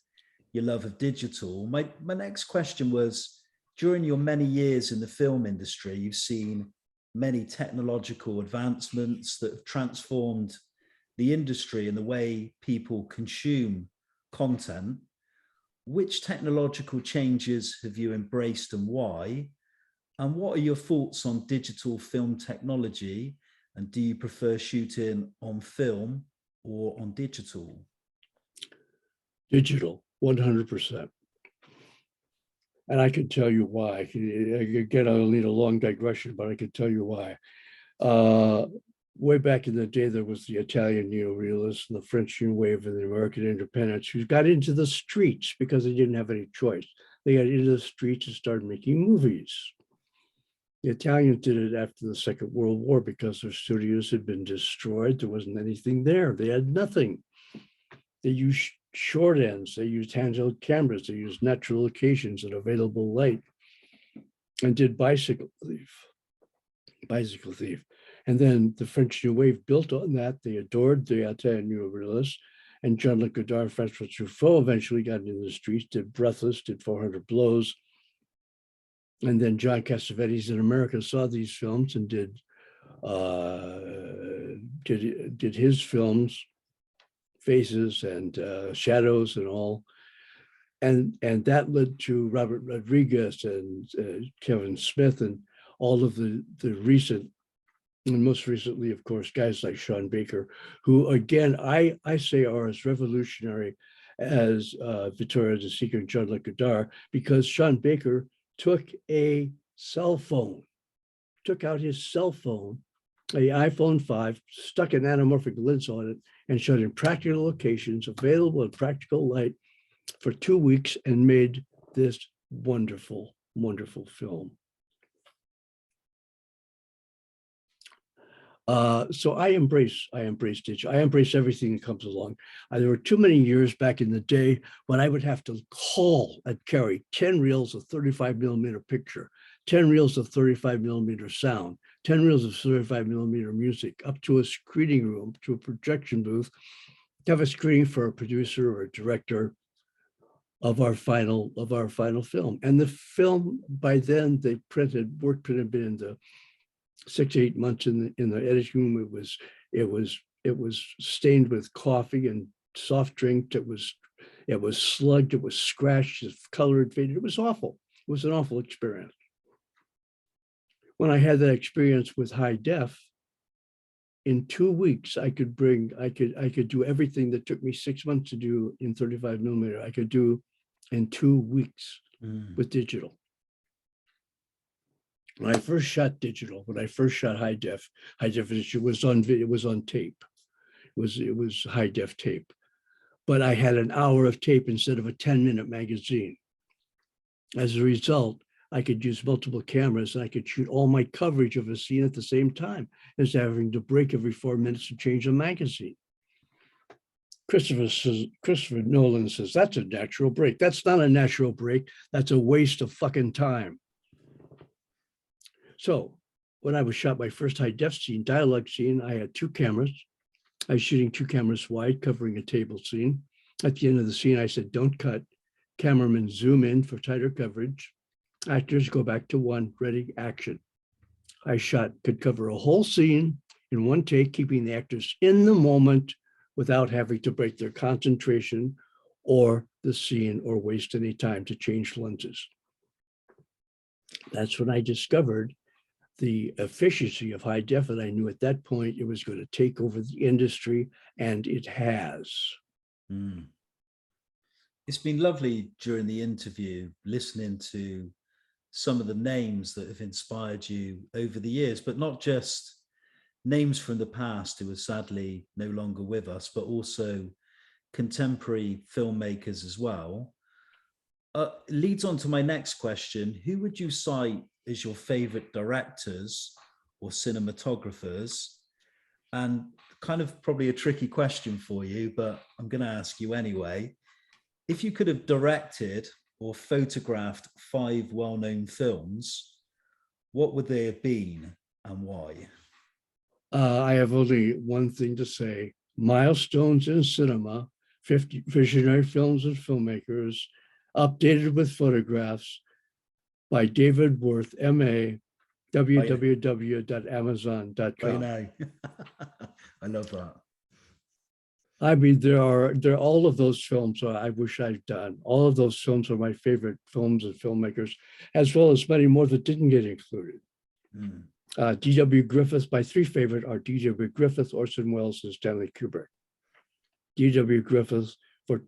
your love of digital. My next question was, during your many years in the film industry, you've seen many technological advancements that have transformed the industry and the way people consume content. Which technological changes have you embraced and why? And what are your thoughts on digital film technology? And do you prefer shooting on film or on digital? Digital, 100%. And I can tell you why. Again, I'll need a long digression, but I can tell you why. Way back in the day, there was the Italian neorealists and the French New Wave and the American Independents who got into the streets because they didn't have any choice. They got into the streets and started making movies. The Italians did it after the Second World War because their studios had been destroyed. There wasn't anything there. They had nothing. They used short ends, they used handheld cameras, they used natural locations and available light, and did Bicycle Thief. And then the French New Wave built on that. They adored the Italian neorealists, and Jean-Luc Godard and Francois Truffaut eventually got into the streets, did Breathless, did 400 Blows. And then John Cassavetes in America saw these films and did his films, Faces and Shadows and all. And that led to Robert Rodriguez and Kevin Smith and all of the recent, and most recently, of course, guys like Sean Baker, who again, I say are as revolutionary as Vittorio De Sica and Jean-Luc Godard, because Sean Baker took a cell phone, took out his cell phone, an iPhone 5, stuck an anamorphic lens on it, and shot in practical locations, available in practical light, for 2 weeks, and made this wonderful, wonderful film. So I embrace digital. I embrace everything that comes along. There were too many years back in the day when I would have to call and carry 10 reels of 35 millimeter picture, 10 reels of 35 millimeter sound, 10 reels of 35 millimeter music, up to a screening room, to a projection booth, to have a screening for a producer or a director of our final film. And the film, by then, work print had been in the 6 to 8 months in the editing room. It was stained with coffee and soft drink. It was slugged. It was scratched. It colored, faded. It was awful. It was an awful experience. When I had that experience with high def, in 2 weeks, I could do everything that took me 6 months to do in 35 millimeter. I could do in 2 weeks with digital. When I first shot digital, when I first shot high definition, it was on tape. It was high def tape, but I had an hour of tape instead of a 10-minute magazine. As a result, I could use multiple cameras and I could shoot all my coverage of a scene at the same time instead of having to break every 4 minutes to change a magazine. Christopher Nolan says, that's a natural break. That's not a natural break. That's a waste of fucking time. So when I was shot my first high def scene, dialogue scene, I had 2 cameras. I was shooting 2 cameras wide, covering a table scene. At the end of the scene, I said, don't cut. Cameramen zoom in for tighter coverage. Actors go back to 1, ready, action. I could cover a whole scene in 1 take, keeping the actors in the moment without having to break their concentration or the scene or waste any time to change lenses. That's when I discovered the efficiency of high def, and I knew at that point it was going to take over the industry, and it has. Mm. It's been lovely during the interview listening to some of the names that have inspired you over the years, but not just names from the past who are sadly no longer with us, but also contemporary filmmakers as well. Leads on to my next question. Who would you cite as your favorite directors or cinematographers? And kind of probably a tricky question for you, but I'm going to ask you anyway. If you could have directed or photographed 5 well-known films, what would they have been and why? I have only one thing to say. Milestones in cinema, 50 visionary films and filmmakers, updated with photographs by David Worth, MA, www.amazon.com. I know. I love that. I mean, there are all of those films I wish I'd done. All of those films are my favorite films and filmmakers, as well as many more that didn't get included. Mm. D.W. Griffith, my 3 favorite are D.W. Griffith, Orson Welles, and Stanley Kubrick. D.W. Griffith for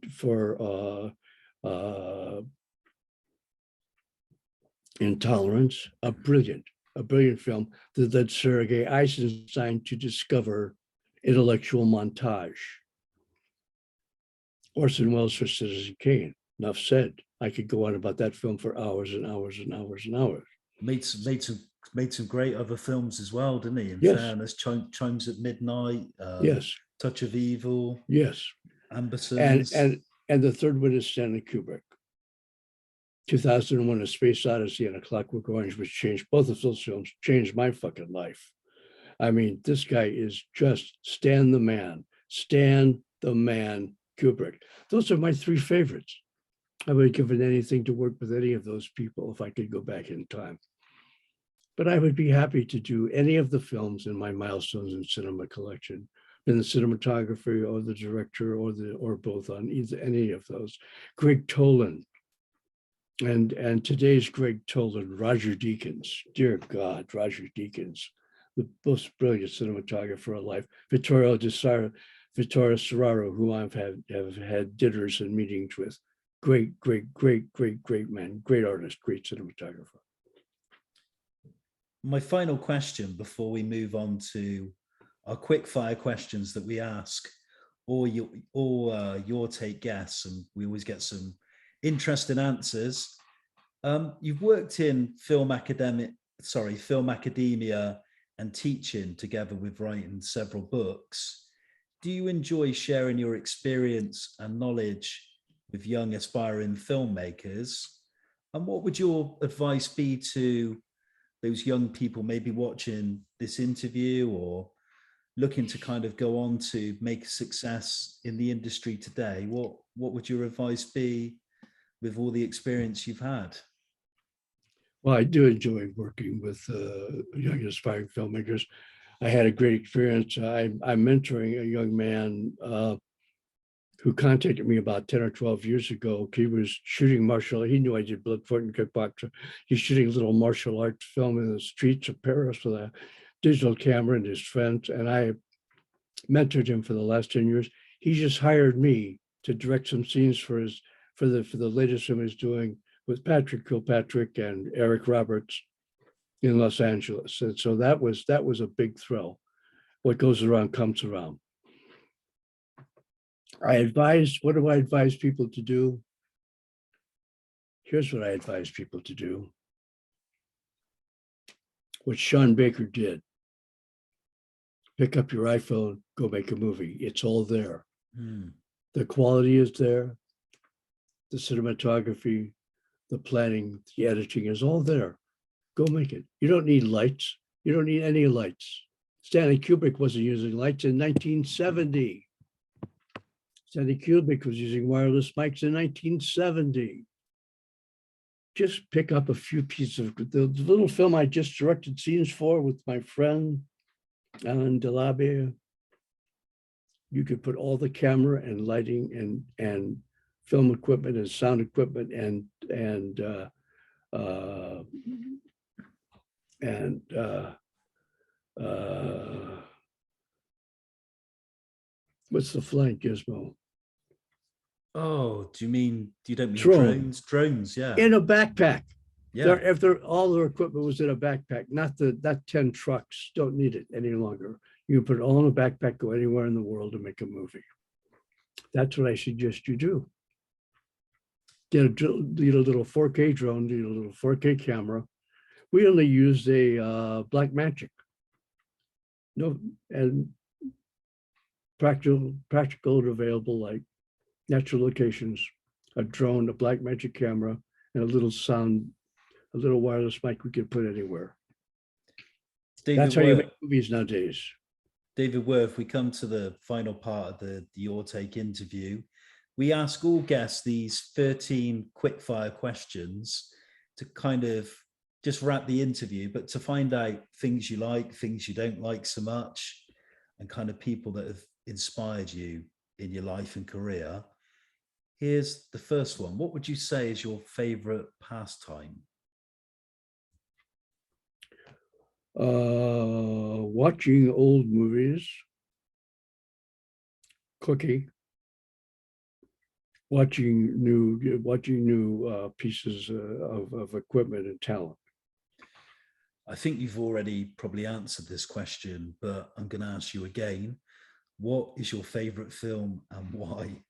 Intolerance, a brilliant film that led Sergei Eisenstein to discover intellectual montage. Orson Welles for Citizen Kane. Enough said. I could go on about that film for hours and hours and hours and hours. Made some great other films as well, didn't he? In Yes. fairness, Chimes at Midnight. Yes. Touch of Evil. Yes. Ambersons. And the third one is Stanley Kubrick. 2001: A Space Odyssey and A Clockwork Orange, which changed both of those films, changed my fucking life. I mean, this guy is just Stan the Man Kubrick. Those are my 3 favorites. I would have given anything to work with any of those people if I could go back in time. But I would be happy to do any of the films in my Milestones in Cinema collection, in the cinematography or the director or both on any of those. Greg Toland and today's Greg Toland, Roger Deakins. Dear God, Roger Deakins, the most brilliant cinematographer alive. Vittorio Serraro, who I've had dinners and meetings with. Great man, great artist, great cinematographer. My final question before we move on to our quick fire questions that we ask or your take guests, and we always get some interesting answers. You've worked in film academia and teaching together with writing several books. Do you enjoy sharing your experience and knowledge with young aspiring filmmakers? And what would your advice be to those young people maybe watching this interview or looking to kind of go on to make success in the industry today? What would your advice be with all the experience you've had? Well, I do enjoy working with young aspiring filmmakers. I had a great experience. I'm mentoring a young man who contacted me about 10 or 12 years ago. He was shooting he knew I did Bloodsport and Kickboxer. He's shooting a little martial arts film in the streets of Paris with a digital camera and his friends. And I mentored him for the last 10 years. He just hired me to direct some scenes for the latest film he's doing with Patrick Kilpatrick and Eric Roberts in Los Angeles. And so that was a big thrill. What goes around comes around. What do I advise people to do? Here's what I advise people to do. What Sean Baker did. Pick up your iPhone, go make a movie. It's all there. The quality is there. The cinematography, the planning, the editing is all there. Go make it. You don't need lights. You don't need any lights. Stanley Kubrick wasn't using lights in 1970. Stanley Kubrick was using wireless mics in 1970. Just pick up a few pieces of the little film I just directed scenes for with my friend, Alan Delabia. You could put all the camera and lighting and film equipment and sound equipment and what's the flying gizmo? Oh, you don't mean Drone. drones? Drones, yeah. In a backpack. Yeah. All their equipment was in a backpack, not 10 trucks, don't need it any longer. You can put it all in a backpack, go anywhere in the world and make a movie. That's what I suggest you do. Get a little 4K drone, get a little 4K camera. We only used a Black Magic. No, and practical and available, like natural locations, a drone, a Black Magic camera, and a little sound, a little wireless mic we could put anywhere. That's how you make movies nowadays. David Worth, we come to the final part of the Your Take interview. We ask all guests these 13 quickfire questions to kind of just wrap the interview, but to find out things you like, things you don't like so much, and kind of people that have inspired you in your life and career. Here's the first one. What would you say is your favorite pastime? Watching old movies, cooking, watching new pieces of equipment and talent. I think you've already probably answered this question, but I'm going to ask you again. What is your favorite film and why?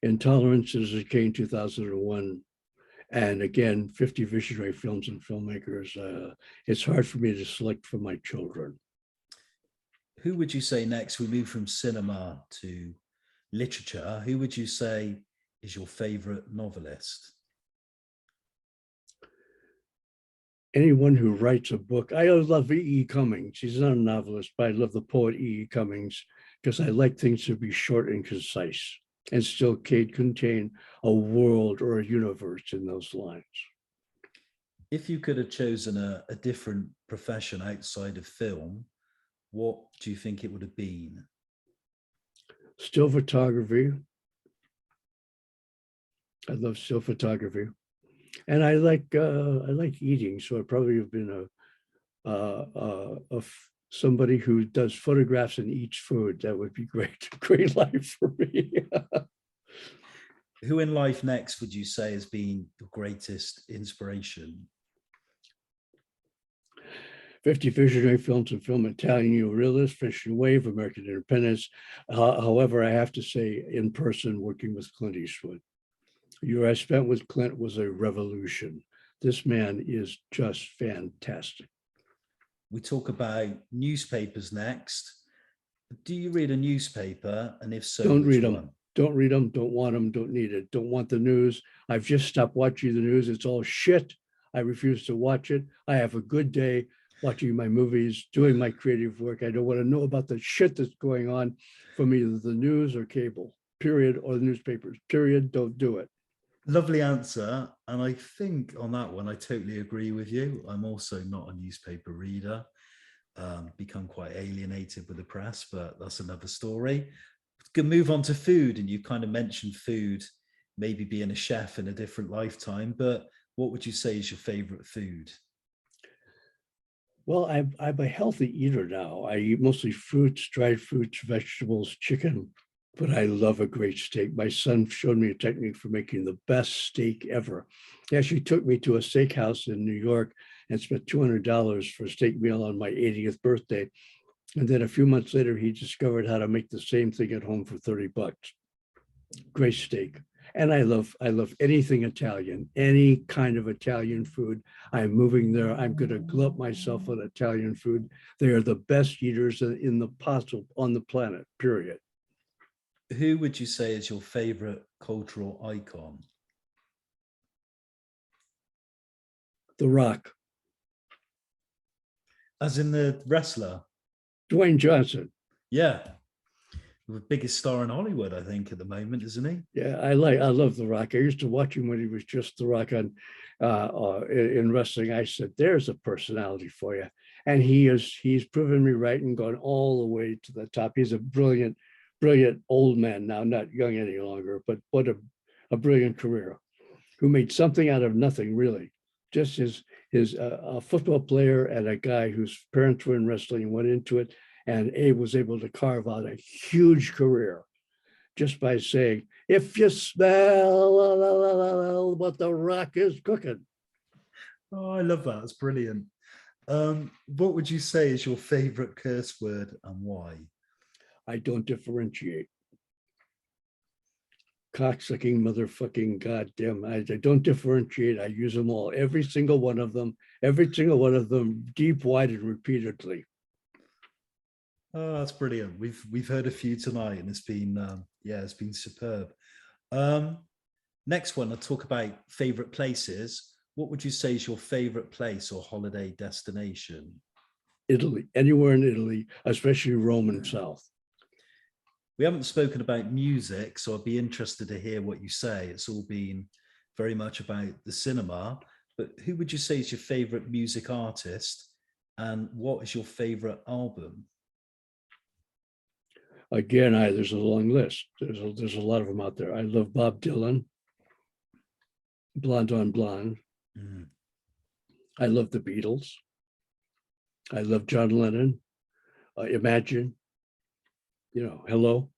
Intolerance, Citizen Kane, 2001. And again, 50 visionary films and filmmakers. It's hard for me to select for my children. Who would you say next? We move from cinema to literature. Who would you say is your favorite novelist? Anyone who writes a book. I love E.E. Cummings. He's not a novelist, but I love the poet E.E. Cummings because I like things to be short and concise and still contain a world or a universe in those lines. If you could have chosen a different profession outside of film, what do you think it would have been? Still photography. I love still photography. And I like eating, so I'd probably have been somebody who does photographs and eats food. That would be great, great life for me. Who in life next would you say has been the greatest inspiration? 50 visionary films and film, Italian neorealist, French New Wave, American independence. However, I have to say, in person, working with Clint Eastwood. The year I spent with Clint was a revolution. This man is just fantastic. We talk about newspapers next. Do you read a newspaper? And if so, don't read them. One? Don't read them. Don't want them. Don't need it. Don't want the news. I've just stopped watching the news. It's all shit. I refuse to watch it. I have a good day watching my movies, doing my creative work. I don't want to know about the shit that's going on from either the news or cable, period, or the newspapers, period. Don't do it. Lovely answer. And I think on that one, I totally agree with you. I'm also not a newspaper reader, become quite alienated with the press, but that's another story. Can move on to food. And you kind of mentioned food, maybe being a chef in a different lifetime, but what would you say is your favorite food? Well, I'm a healthy eater now. I eat mostly fruits, dried fruits, vegetables, chicken, but I love a great steak. My son showed me a technique for making the best steak ever. He actually took me to a steakhouse in New York and spent $200 for a steak meal on my 80th birthday. And then a few months later, he discovered how to make the same thing at home for $30. Great steak. And I love anything Italian, any kind of Italian food. I'm moving there. I'm going to glut myself on Italian food. They are the best eaters on the planet, period. Who would you say is your favorite cultural icon? The Rock, As in the wrestler? Dwayne Johnson. Yeah. The biggest star in Hollywood, I think, at the moment, isn't he? Yeah, I love The Rock. I used to watch him when he was just The Rock on in wrestling. I said, "There's a personality for you," and he's proven me right and gone all the way to the top. He's a brilliant old man now, not young any longer, but what a brilliant career. Who made something out of nothing, really. Just his a football player and a guy whose parents were in wrestling and went into it, and Abe was able to carve out a huge career just by saying, "If you smell what the Rock is cooking." Oh, I love that. It's brilliant. What would you say is your favorite curse word and why? I don't differentiate. Cocksucking, motherfucking, goddamn. I don't differentiate. I use them all, every single one of them, deep, wide, and repeatedly. Oh, that's brilliant. We've heard a few tonight, and it's been it's been superb. Next one, I'll talk about favorite places. What would you say is your favorite place or holiday destination? Italy, anywhere in Italy, especially Rome and South. We haven't spoken about music, so I'd be interested to hear what you say. It's all been very much about the cinema, but who would you say is your favorite music artist, and what is your favorite album? Again, there's a long list. There's a lot of them out there. I love Bob Dylan, Blonde on Blonde. Mm. I love the Beatles. I love John Lennon. Imagine, Hello.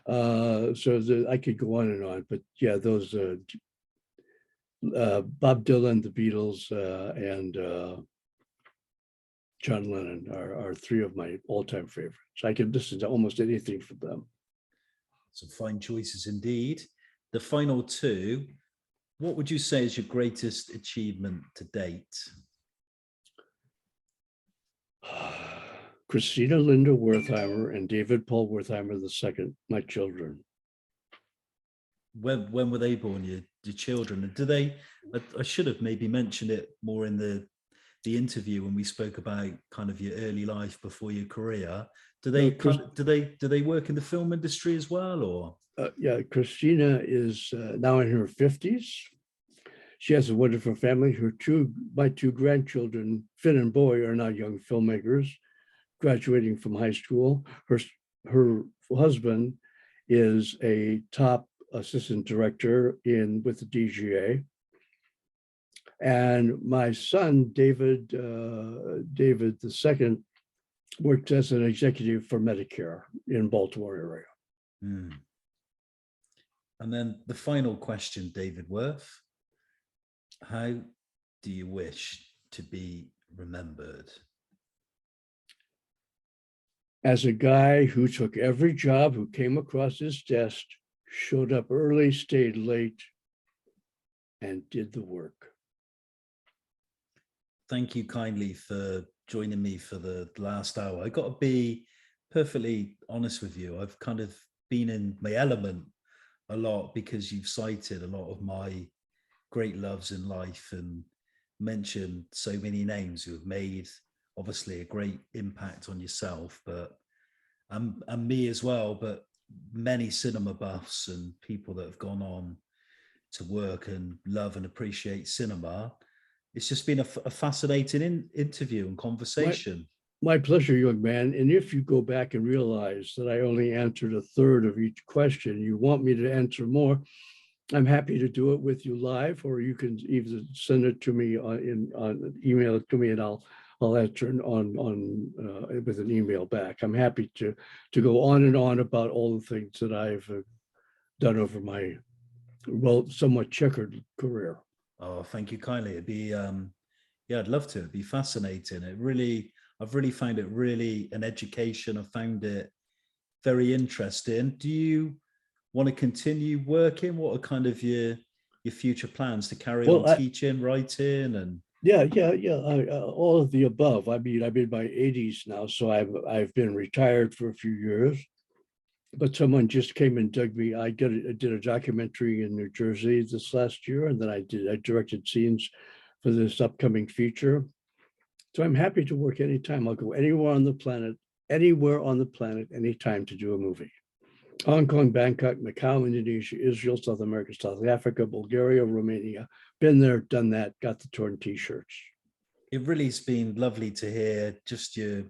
I could go on and on, but yeah, those Bob Dylan, the Beatles, and John Lennon are three of my all-time favorites. I can listen to almost anything from them. Some fine choices indeed. The final two, what would you say is your greatest achievement to date? Christina Linda Wertheimer and David Paul Wertheimer II, my children. When were they born, your children? And do they, I should have maybe mentioned it more in the interview when we spoke about kind of your early life before your career. Do they work in the film industry as well, or? Yeah, Christina is now in her 50s. She has a wonderful family. My two grandchildren, Finn and Boy, are now young filmmakers, graduating from high school. Her husband is a top assistant director with the DGA. And my son, David II, worked as an executive for Medicare in Baltimore area. Mm. And then the final question, David Worth. How do you wish to be remembered? As a guy who took every job, who came across his desk, showed up early, stayed late, and did the work. Thank you kindly for joining me for the last hour. I got to be perfectly honest with you. I've kind of been in my element a lot because you've cited a lot of my great loves in life and mentioned so many names who have made obviously a great impact on yourself, but and me as well, but many cinema buffs and people that have gone on to work and love and appreciate cinema. It's just been a fascinating interview and conversation. My pleasure, young man. And if you go back and realize that I only answered a third of each question, you want me to answer more, I'm happy to do it with you live, or you can either send it to me on email it to me, and I'll answer on with an email back. I'm happy to go on and on about all the things that I've done over my somewhat checkered career. Oh, thank you kindly. It'd be I'd love to. It'd be fascinating. I've really found it really an education. I found it very interesting. Do you want to continue working? What are kind of your future plans to carry on teaching, writing, and? Yeah. All of the above. I mean, I'm in my 80s now, so I've been retired for a few years. but someone just came and dug me. I did a documentary in New Jersey this last year, and then I directed scenes for this upcoming feature. So I'm happy to work anytime. I'll go anywhere on the planet, anytime to do a movie. Hong Kong, Bangkok, Macau, Indonesia, Israel, South America, South Africa, Bulgaria, Romania. Been there, done that, got the torn t-shirts. It really has been lovely to hear just your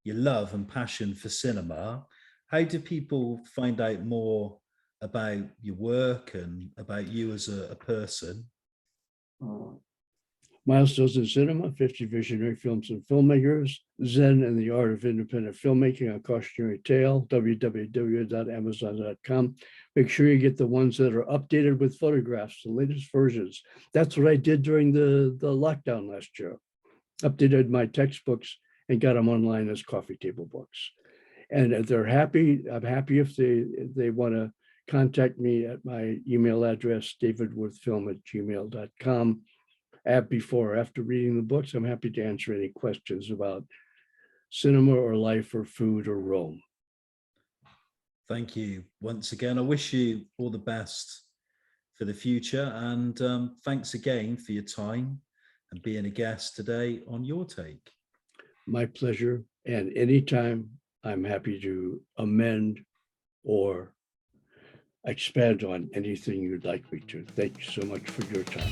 love and passion for cinema. How do people find out more about your work and about you as a person? Milestones in Cinema, 50 Visionary Films and Filmmakers, Zen and the Art of Independent Filmmaking, A Cautionary Tale, www.amazon.com. Make sure you get the ones that are updated with photographs, the latest versions. That's what I did during the lockdown last year. Updated my textbooks and got them online as coffee table books. And if they're happy, I'm happy if they want to contact me at my email address, davidworthfilm@gmail.com. Before or after reading the books, I'm happy to answer any questions about cinema or life or food or Rome. Thank you once again. I wish you all the best for the future. And thanks again for your time and being a guest today on Your Take. My pleasure. And anytime I'm happy to amend or expand on anything you'd like me to. Thank you so much for your time.